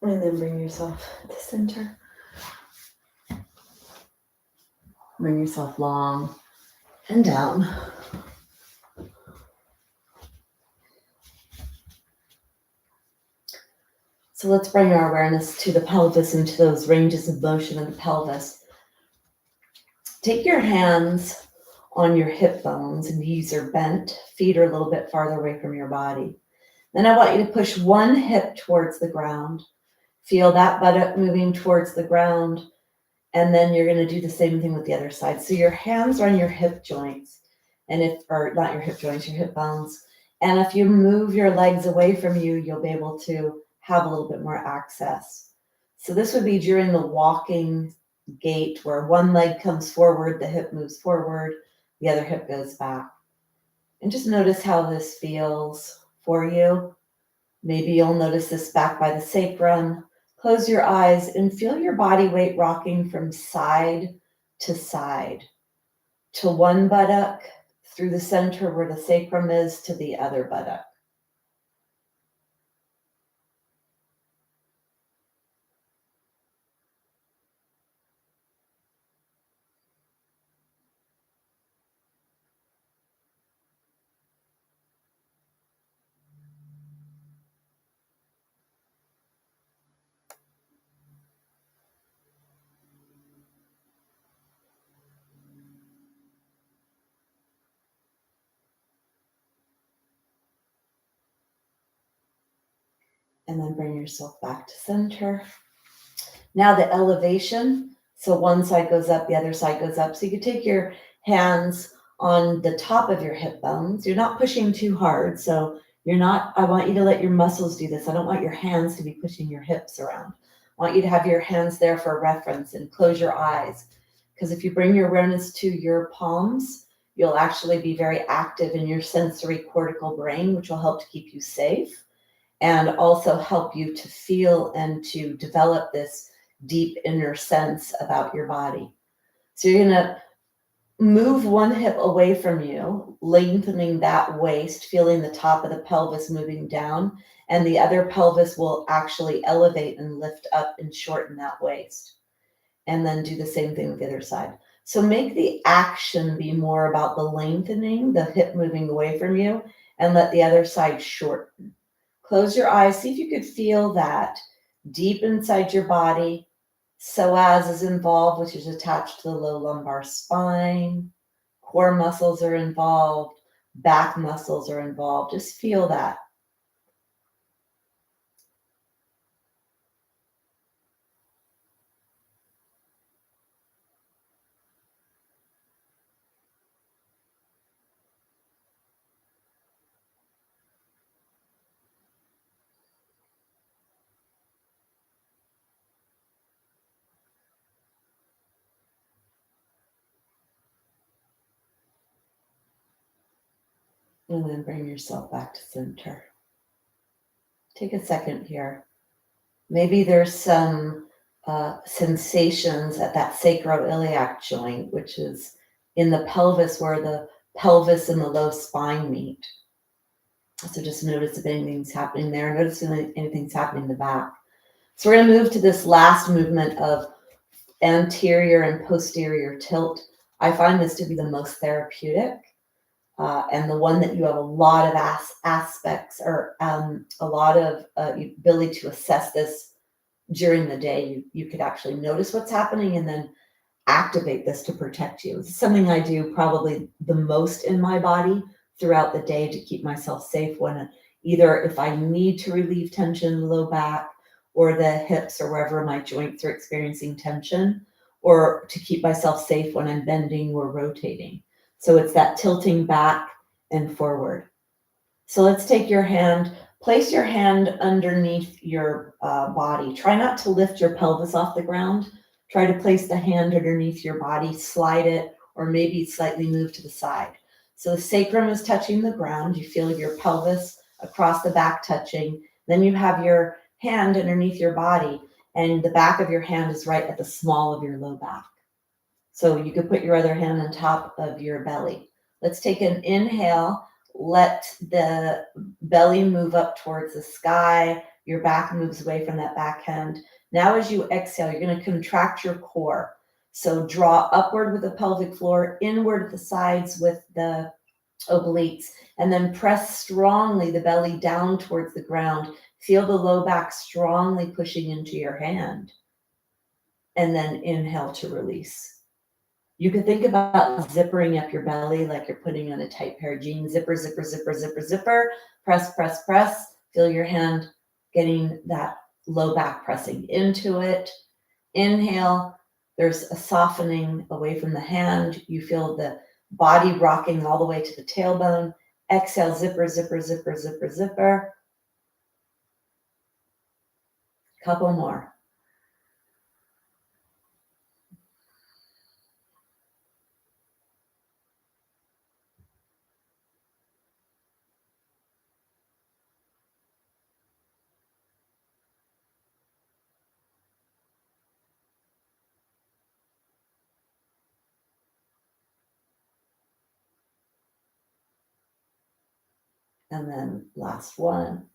And then bring yourself to center. Bring yourself long and down. So let's bring our awareness to the pelvis and to those ranges of motion in the pelvis. Take your hands on your hip bones, knees are bent, feet are a little bit farther away from your body. Then I want you to push one hip towards the ground. Feel that buttock moving towards the ground. And then you're going to do the same thing with the other side. So your hands are on your hip joints, or not your hip joints, your hip bones. And if you move your legs away from you, you'll be able to have a little bit more access. So this would be during the walking gait where one leg comes forward, the hip moves forward, the other hip goes back. And just notice how this feels for you. Maybe you'll notice this back by the sacrum. Close your eyes and feel your body weight rocking from side to side, to one buttock, through the center where the sacrum is, to the other buttock. And then bring yourself back to center. Now the elevation. So one side goes up, the other side goes up. So you could take your hands on the top of your hip bones. You're not pushing too hard. So I want you to let your muscles do this. I don't want your hands to be pushing your hips around. I want you to have your hands there for reference and close your eyes. Because if you bring your awareness to your palms, you'll actually be very active in your sensory cortical brain, which will help to keep you safe and also help you to feel and to develop this deep inner sense about your body. So you're going to move one hip away from you, lengthening that waist, feeling the top of the pelvis moving down, and the other pelvis will actually elevate and lift up and shorten that waist. And then do the same thing with the other side. So make the action be more about the lengthening, the hip moving away from you, and let the other side shorten. Close your eyes. See if you could feel that deep inside your body. Psoas is involved, which is attached to the low lumbar spine. Core muscles are involved. Back muscles are involved. Just feel that. And then bring yourself back to center. Take a second here. Maybe there's some sensations at that sacroiliac joint, which is in the pelvis where the pelvis and the low spine meet. So just notice if anything's happening there. Notice if anything's happening in the back. So we're going to move to this last movement of anterior and posterior tilt. I find this to be the most therapeutic and the one that you have a lot of aspects or a lot of ability to assess this during the day. You could actually notice what's happening and then activate this to protect you. It's something I do probably the most in my body throughout the day to keep myself safe when either if I need to relieve tension in the low back or the hips or wherever my joints are experiencing tension, or to keep myself safe when I'm bending or rotating. So it's that tilting back and forward. So let's take your hand, place your hand underneath your body. Try not to lift your pelvis off the ground. Try to place the hand underneath your body, slide it, or maybe slightly move to the side. So the sacrum is touching the ground. You feel your pelvis across the back touching. Then you have your hand underneath your body, and the back of your hand is right at the small of your low back. So you could put your other hand on top of your belly. Let's take an inhale. Let the belly move up towards the sky. Your back moves away from that back hand. Now, as you exhale, you're going to contract your core. So draw upward with the pelvic floor, inward at the sides with the obliques, and then press strongly the belly down towards the ground. Feel the low back strongly pushing into your hand. And then inhale to release. You could think about zippering up your belly like you're putting on a tight pair of jeans. Zipper, zipper, zipper, zipper, zipper. Press, press, press. Feel your hand getting that low back pressing into it. Inhale. There's a softening away from the hand. You feel the body rocking all the way to the tailbone. Exhale, zipper, zipper, zipper, zipper, zipper. Couple more. And then last one.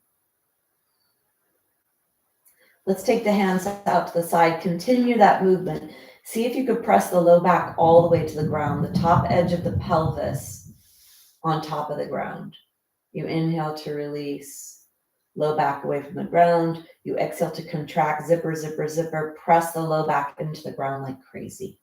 Let's take the hands out to the side. Continue that movement. See if you could press the low back all the way to the ground, the top edge of the pelvis on top of the ground. You inhale to release, low back away from the ground. You exhale to contract, zipper, zipper, zipper. Press the low back into the ground like crazy.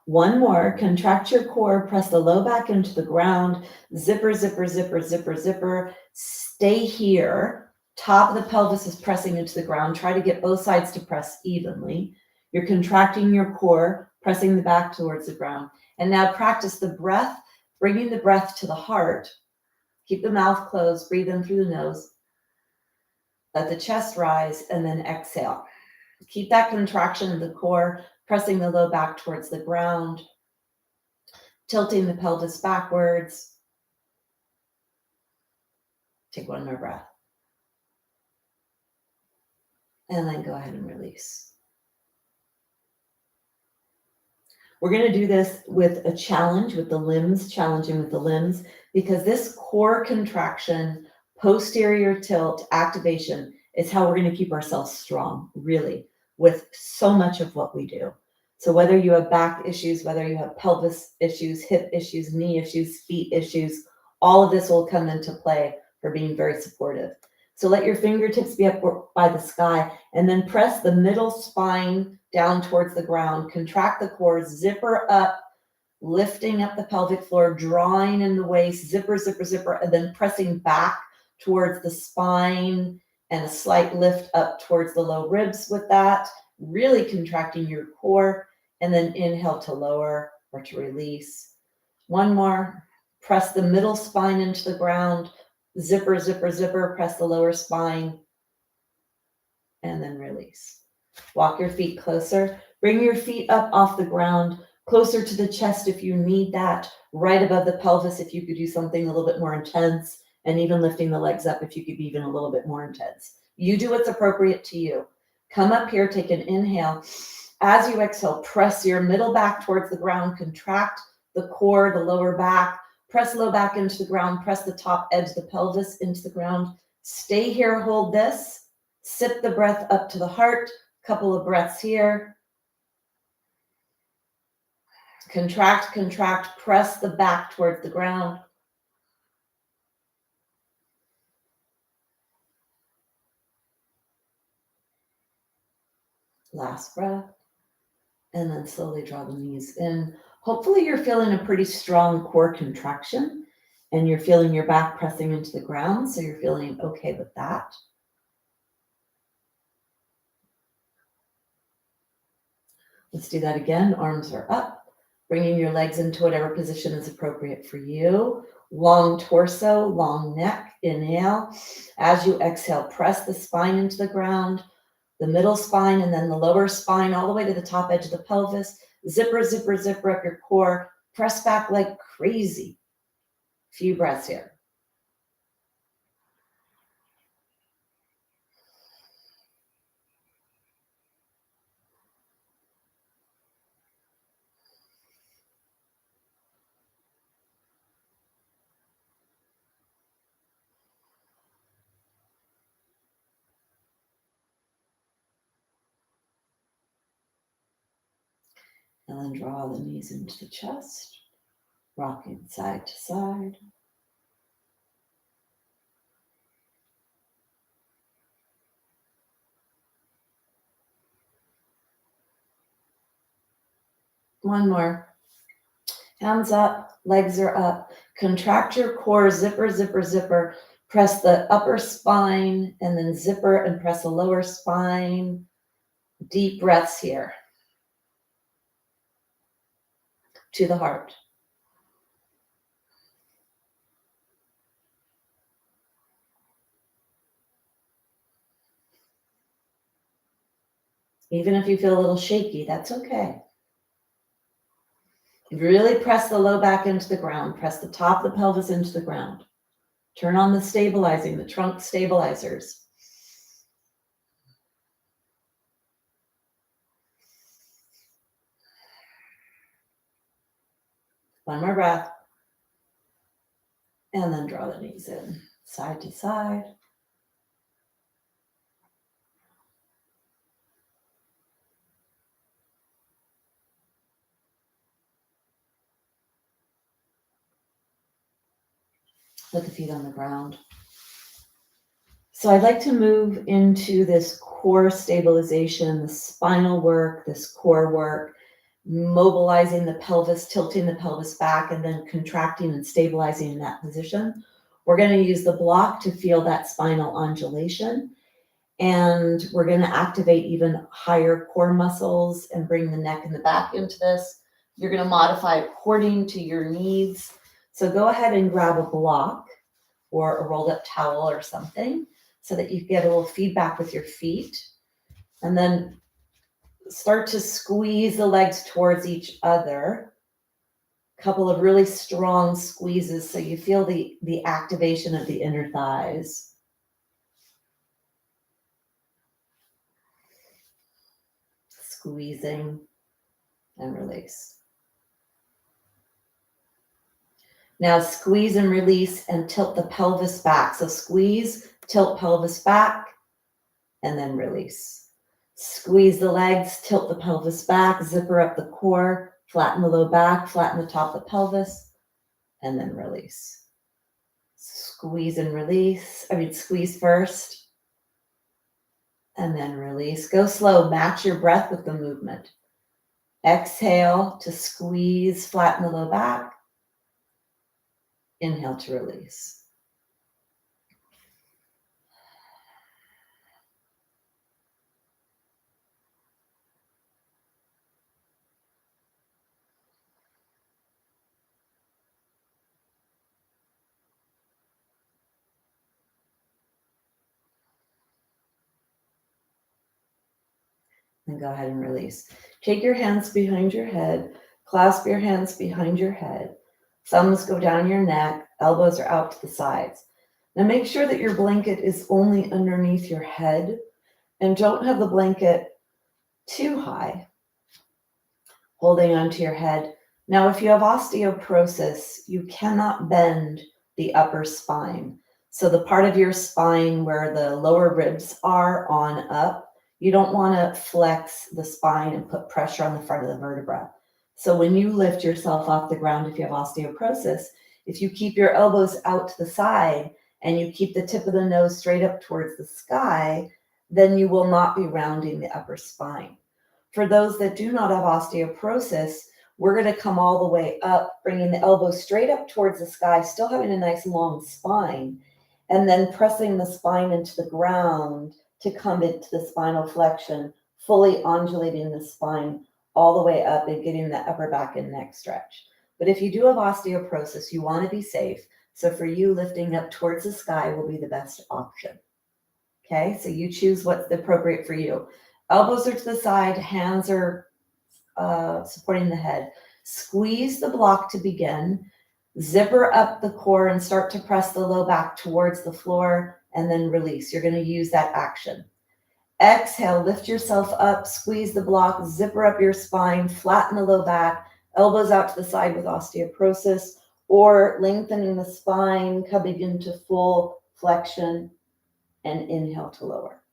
One more, contract your core, press the low back into the ground, zipper, zipper, zipper, zipper, zipper. Stay here. Top of the pelvis is pressing into the ground. Try to get both sides to press evenly. You're contracting your core, pressing the back towards the ground. And now practice the breath, bringing the breath to the heart. Keep the mouth closed, breathe in through the nose. Let the chest rise and then exhale. Keep that contraction of the core, pressing the low back towards the ground, tilting the pelvis backwards. Take one more breath. And then go ahead and release. We're going to do this with a challenge with the limbs, challenging with the limbs, because this core contraction, posterior tilt, activation is how we're going to keep ourselves strong, really, with so much of what we do. So whether you have back issues, whether you have pelvis issues, hip issues, knee issues, feet issues, all of this will come into play for being very supportive. So let your fingertips be up by the sky and then press the middle spine down towards the ground. Contract the core, zipper up, lifting up the pelvic floor, drawing in the waist, zipper, zipper, zipper, and then pressing back towards the spine and a slight lift up towards the low ribs with that, really contracting your core, and then inhale to lower or to release. One more, press the middle spine into the ground, zipper, zipper, zipper, press the lower spine, and then release. Walk your feet closer. Bring your feet up off the ground, closer to the chest if you need that, right above the pelvis if you could do something a little bit more intense, and even lifting the legs up if you could be even a little bit more intense. You do what's appropriate to you. Come up here, take an inhale. As you exhale, press your middle back towards the ground, contract the core, the lower back, press low back into the ground, press the top edge of the pelvis into the ground. Stay here, hold this. Sip the breath up to the heart. Couple of breaths here. Contract, contract, press the back towards the ground. Last breath. And then slowly draw the knees in. Hopefully you're feeling a pretty strong core contraction and you're feeling your back pressing into the ground, so you're feeling okay with that. Let's do that again. Arms are up, bringing your legs into whatever position is appropriate for you. Long torso, long neck, inhale. As you exhale, press the spine into the ground, the middle spine, and then the lower spine all the way to the top edge of the pelvis. Zipper, zipper, zipper up your core. Press back like crazy. Few breaths here. And then draw the knees into the chest, rocking side to side. One more. Hands up, legs are up. Contract your core, zipper, zipper, zipper. Press the upper spine and then zipper and press the lower spine. Deep breaths here. To the heart. Even if you feel a little shaky, that's okay. Really press the low back into the ground. Press the top of the pelvis into the ground. Turn on the stabilizing, the trunk stabilizers. One more breath. And then draw the knees in, side to side. Put the feet on the ground. So I'd like to move into this core stabilization, the spinal work, this core work. mobilizing the pelvis, tilting the pelvis back, and then contracting and stabilizing in that position. We're going to use the block to feel that spinal undulation. And we're going to activate even higher core muscles and bring the neck and the back into this. You're going to modify according to your needs. So go ahead and grab a block or a rolled up towel or something so that you get a little feedback with your feet. And then start to squeeze the legs towards each other. A couple of really strong squeezes so you feel the activation of the inner thighs. Squeezing and release. Now squeeze and release and tilt the pelvis back. So squeeze, tilt pelvis back, and then release. Squeeze the legs, tilt the pelvis back, zipper up the core, flatten the low back, flatten the top of the pelvis, and then release. Squeeze and release. Squeeze first, and then release. Go slow, match your breath with the movement. Exhale to squeeze, flatten the low back. Inhale to release. And go ahead and release. Take your hands behind your head, clasp your hands behind your head. Thumbs go down your neck, elbows are out to the sides. Now make sure that your blanket is only underneath your head and don't have the blanket too high, holding onto your head. Now, if you have osteoporosis, you cannot bend the upper spine. So the part of your spine where the lower ribs are on up, you don't want to flex the spine and put pressure on the front of the vertebra. So when you lift yourself off the ground, if you have osteoporosis, if you keep your elbows out to the side and you keep the tip of the nose straight up towards the sky, then you will not be rounding the upper spine. For those that do not have osteoporosis, we're going to come all the way up, bringing the elbows straight up towards the sky, still having a nice long spine, and then pressing the spine into the ground to come into the spinal flexion, fully undulating the spine all the way up and getting the upper back and neck stretch. But if you do have osteoporosis, you want to be safe. So for you, lifting up towards the sky will be the best option. Okay, so you choose what's appropriate for you. Elbows are to the side, hands are supporting the head. Squeeze the block to begin. Zipper up the core and start to press the low back towards the floor and then release. You're going to use that action. Exhale, lift yourself up, squeeze the block, zipper up your spine, flatten the low back, elbows out to the side with osteoporosis, or lengthening the spine, coming into full flexion, and inhale to lower.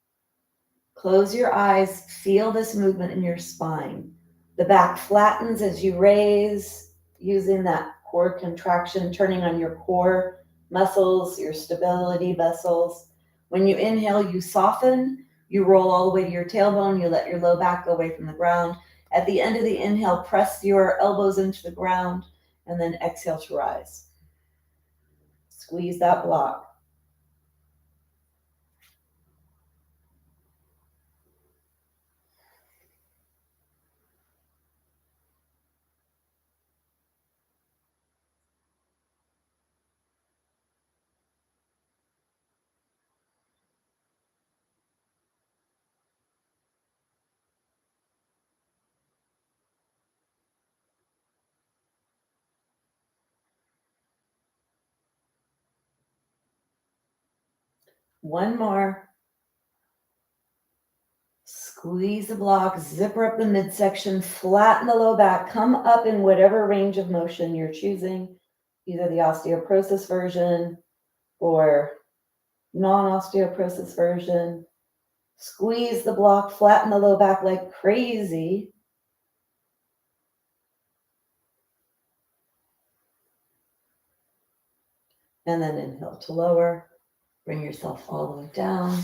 Close your eyes, feel this movement in your spine. The back flattens as you raise, using that core contraction, turning on your core muscles, your stability muscles. When you inhale, you soften, you roll all the way to your tailbone, you let your low back go away from the ground. At the end of the inhale, press your elbows into the ground, and then exhale to rise. Squeeze that block. One more. Squeeze the block, zipper up the midsection, flatten the low back, come up in whatever range of motion you're choosing, either the osteoporosis version or non-osteoporosis version. Squeeze the block, flatten the low back like crazy. And then inhale to lower. Bring yourself all the way down.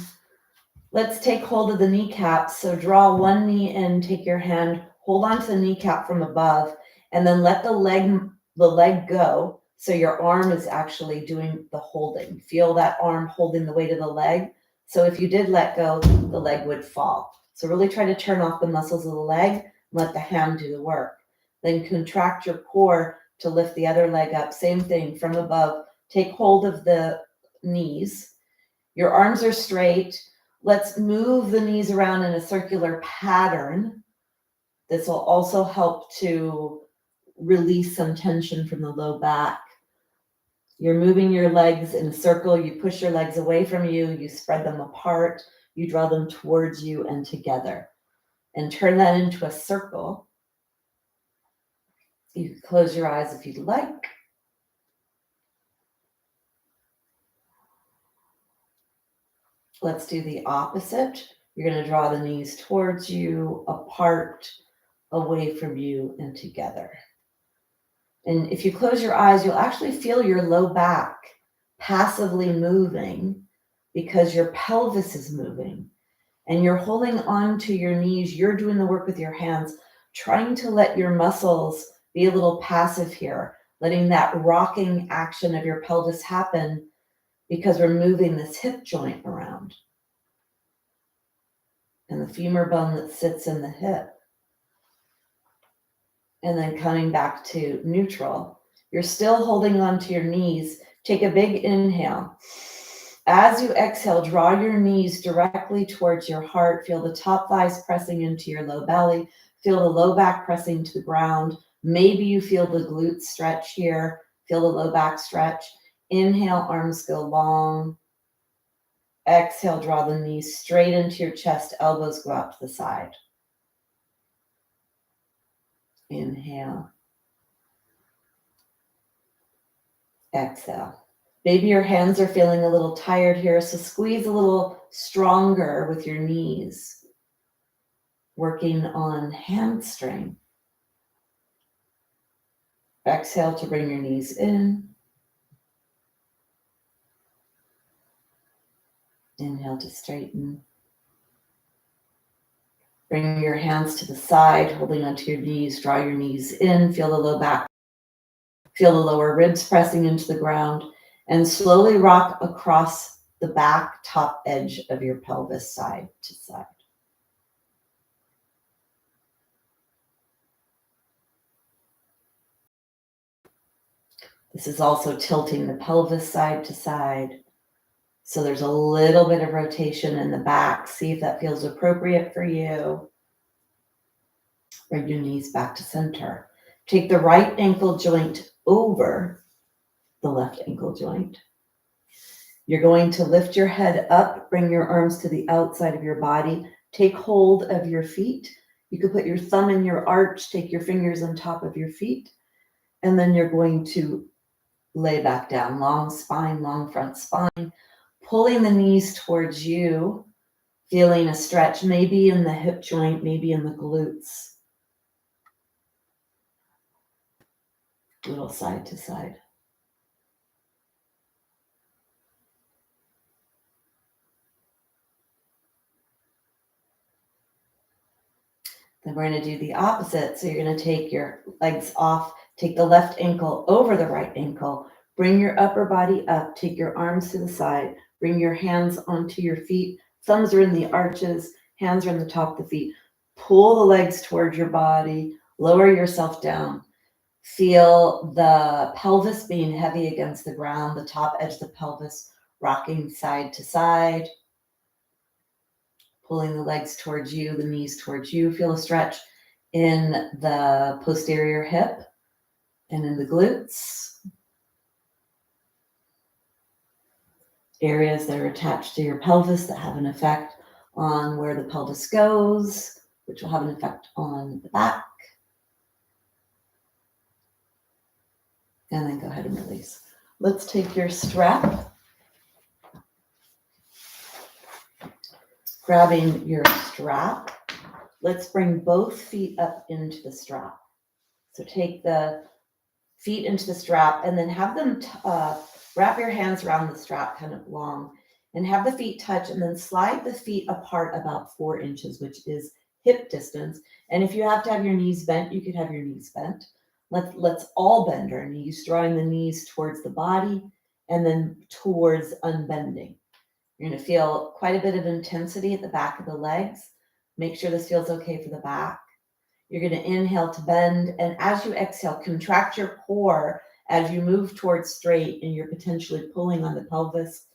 Let's take hold of the kneecaps. So draw one knee in, take your hand, hold on to the kneecap from above, and then let the leg go. So your arm is actually doing the holding. Feel that arm holding the weight of the leg. So if you did let go, the leg would fall. So really try to turn off the muscles of the leg, let the hand do the work. Then contract your core to lift the other leg up. Same thing from above. Take hold of the knees. Your arms are straight. Let's move the knees around in a circular pattern. This will also help to release some tension from the low back. You're moving your legs in a circle. You push your legs away from you. You spread them apart. You draw them towards you and together. And turn that into a circle. You can close your eyes if you'd like. Let's do the opposite. You're going to draw the knees towards you, apart, away from you, and together. And if you close your eyes, you'll actually feel your low back passively moving because your pelvis is moving. And you're holding on to your knees. You're doing the work with your hands, trying to let your muscles be a little passive here, letting that rocking action of your pelvis happen because we're moving this hip joint around and the femur bone that sits in the hip. And then coming back to neutral. You're still holding on to your knees. Take a big inhale. As you exhale, draw your knees directly towards your heart. Feel the top thighs pressing into your low belly. Feel the low back pressing to the ground. Maybe you feel the glutes stretch here. Feel the low back stretch. Inhale, arms go long. Exhale, draw the knees straight into your chest. Elbows go out to the side. Inhale. Exhale. Maybe your hands are feeling a little tired here, so squeeze a little stronger with your knees. Working on hamstring. Exhale to bring your knees in. Inhale to straighten. Bring your hands to the side, holding onto your knees. Draw your knees in. Feel the low back. Feel the lower ribs pressing into the ground. And slowly rock across the back top edge of your pelvis side to side. This is also tilting the pelvis side to side. So there's a little bit of rotation in the back. See if that feels appropriate for you. Bring your knees back to center. Take the right ankle joint over the left ankle joint. You're going to lift your head up, bring your arms to the outside of your body. Take hold of your feet. You could put your thumb in your arch, take your fingers on top of your feet, and then you're going to lay back down. Long spine, long front spine. Pulling the knees towards you, feeling a stretch, maybe in the hip joint, maybe in the glutes. Little side to side. Then we're going to do the opposite. So you're going to take your legs off, take the left ankle over the right ankle, bring your upper body up, take your arms to the side, bring your hands onto your feet. Thumbs are in the arches, hands are in the top of the feet. Pull the legs towards your body, lower yourself down. Feel the pelvis being heavy against the ground, the top edge of the pelvis rocking side to side. Pulling the legs towards you, the knees towards you. Feel a stretch in the posterior hip and in the glutes. Areas that are attached to your pelvis that have an effect on where the pelvis goes, which will have an effect on the back. And then go ahead and release. Let's take your strap. Grabbing your strap, let's bring both feet up into the strap. So take the feet into the strap and then have them wrap your hands around the strap kind of long and have the feet touch and then slide the feet apart about 4 inches, which is hip distance. And if you have to have your knees bent, you could have your knees bent. Let's all bend our knees, drawing the knees towards the body and then towards unbending. You're going to feel quite a bit of intensity at the back of the legs. Make sure this feels okay for the back. You're going to inhale to bend, and as you exhale, contract your core as you move towards straight, and you're potentially pulling on the pelvis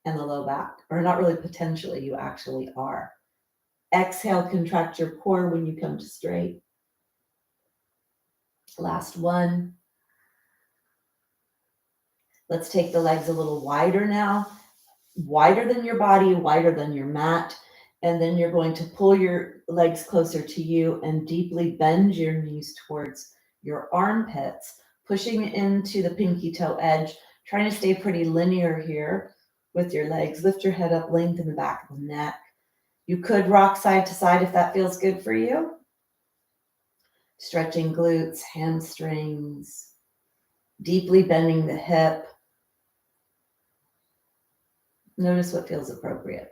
and the low back. Or not really potentially, you actually are. Exhale, contract your core when you come to straight. Last one. Let's take the legs a little wider now. Wider than your body, wider than your mat. And then you're going to pull your legs closer to you and deeply bend your knees towards your armpits, pushing into the pinky toe edge, trying to stay pretty linear here with your legs. Lift your head up, lengthen the back of the neck. You could rock side to side if that feels good for you. Stretching glutes, hamstrings, deeply bending the hip. Notice what feels appropriate.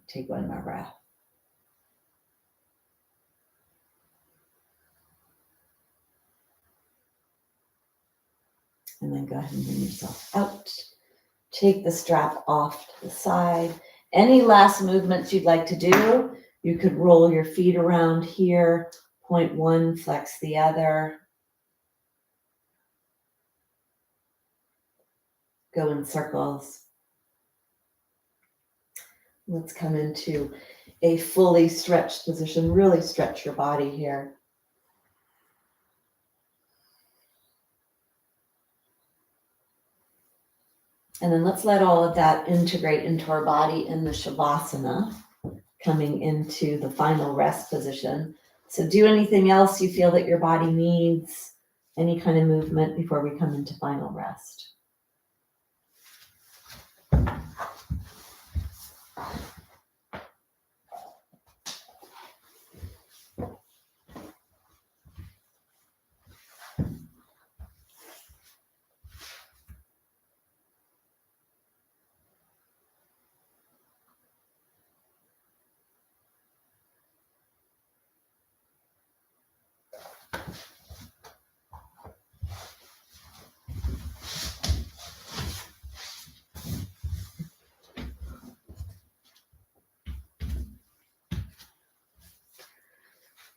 Take one more breath. And then go ahead and bring yourself out. Take the strap off to the side. Any last movements you'd like to do, you could roll your feet around here. Point one, flex the other. Go in circles. Let's come into a fully stretched position. Really stretch your body here. And then let's let all of that integrate into our body in the Shavasana, coming into the final rest position. So do anything else you feel that your body needs, any kind of movement before we come into final rest.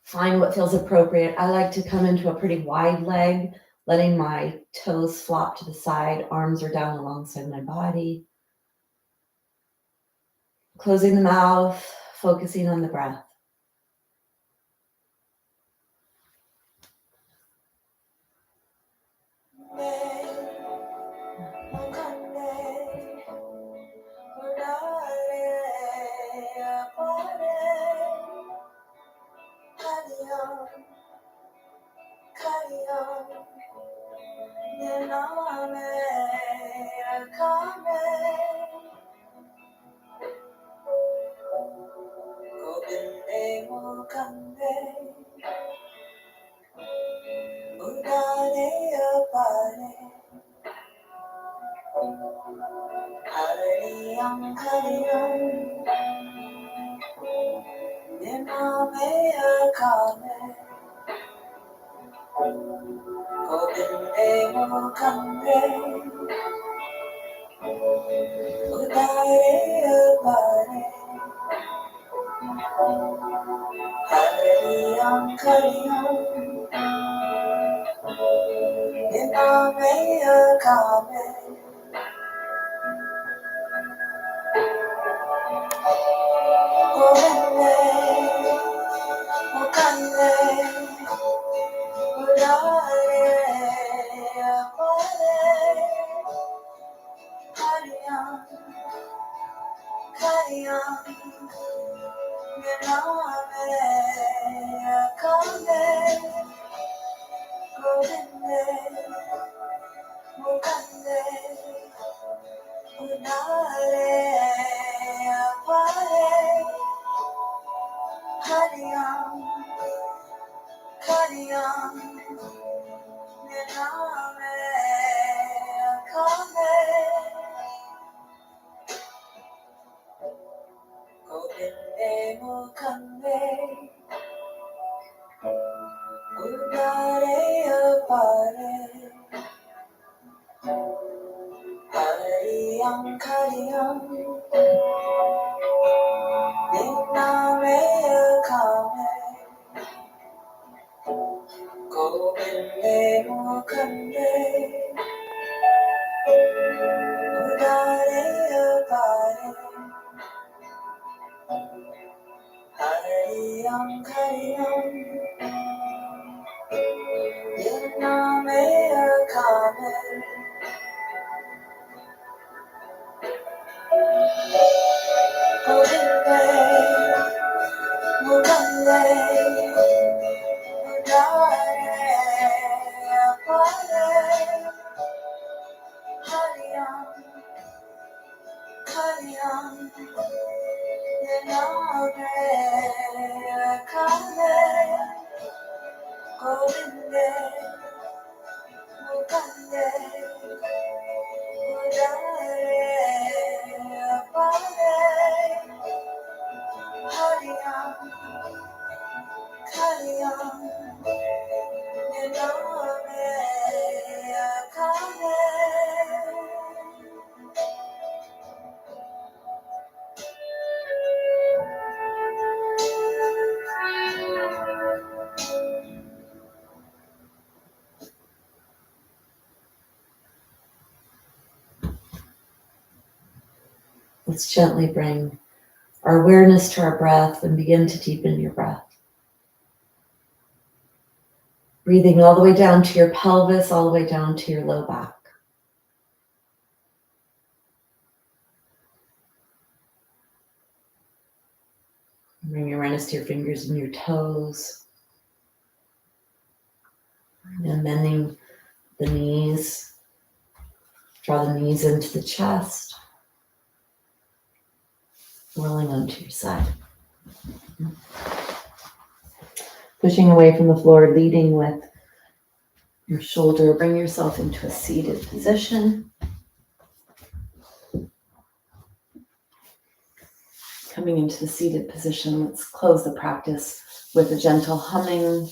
Find what feels appropriate. I like to come into a pretty wide leg, letting my toes flop to the side, arms are down alongside my body. Closing the mouth, focusing on the breath. mukande udare apare Kariyam kariyam Niname akame Govinde mukande Udare apare Kariyam kariyam Niname akame Govinde mukande Let's gently bring our awareness to our breath and begin to deepen your breath. Breathing all the way down to your pelvis, all the way down to your low back. Bring your awareness to your fingers and your toes. And bending the knees. Draw the knees into the chest. Rolling onto your side. Pushing away from the floor, leading with your shoulder. Bring yourself into a seated position. Coming into the seated position, let's close the practice with a gentle humming,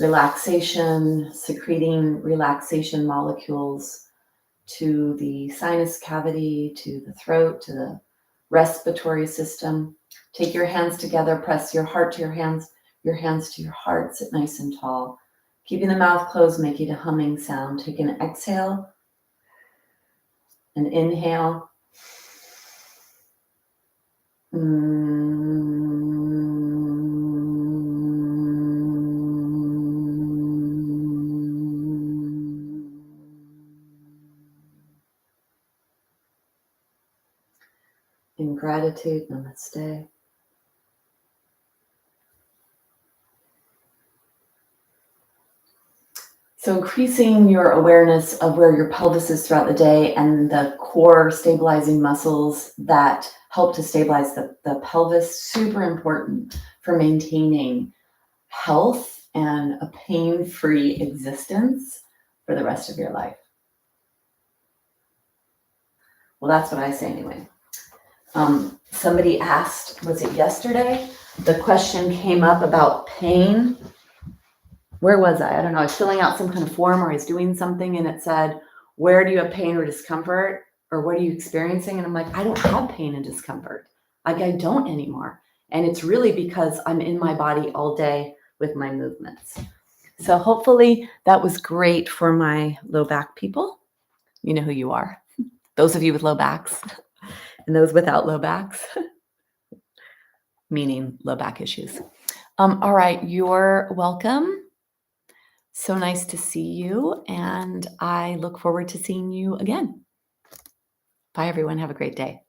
relaxation, secreting relaxation molecules to the sinus cavity, to the throat, to the respiratory system. Take your hands together, press your heart to your hands to your heart, sit nice and tall. Keeping the mouth closed, making a humming sound. Take an exhale, an inhale. In gratitude, namaste. So increasing your awareness of where your pelvis is throughout the day and the core stabilizing muscles that help to stabilize the pelvis, super important for maintaining health and a pain-free existence for the rest of your life. Well, that's what I say anyway. Somebody asked, was it yesterday? The question came up about pain. Where was I? I don't know. I was filling out some kind of form or I was doing something and it said, where do you have pain or discomfort? Or what are you experiencing? And I'm like, I don't have pain and discomfort. Like I don't anymore. And it's really because I'm in my body all day with my movements. So hopefully that was great for my low back people. You know who you are. Those of you with low backs and those without low backs, meaning low back issues. All right, you're welcome. So nice to see you, and I look forward to seeing you again. Bye, everyone. Have a great day.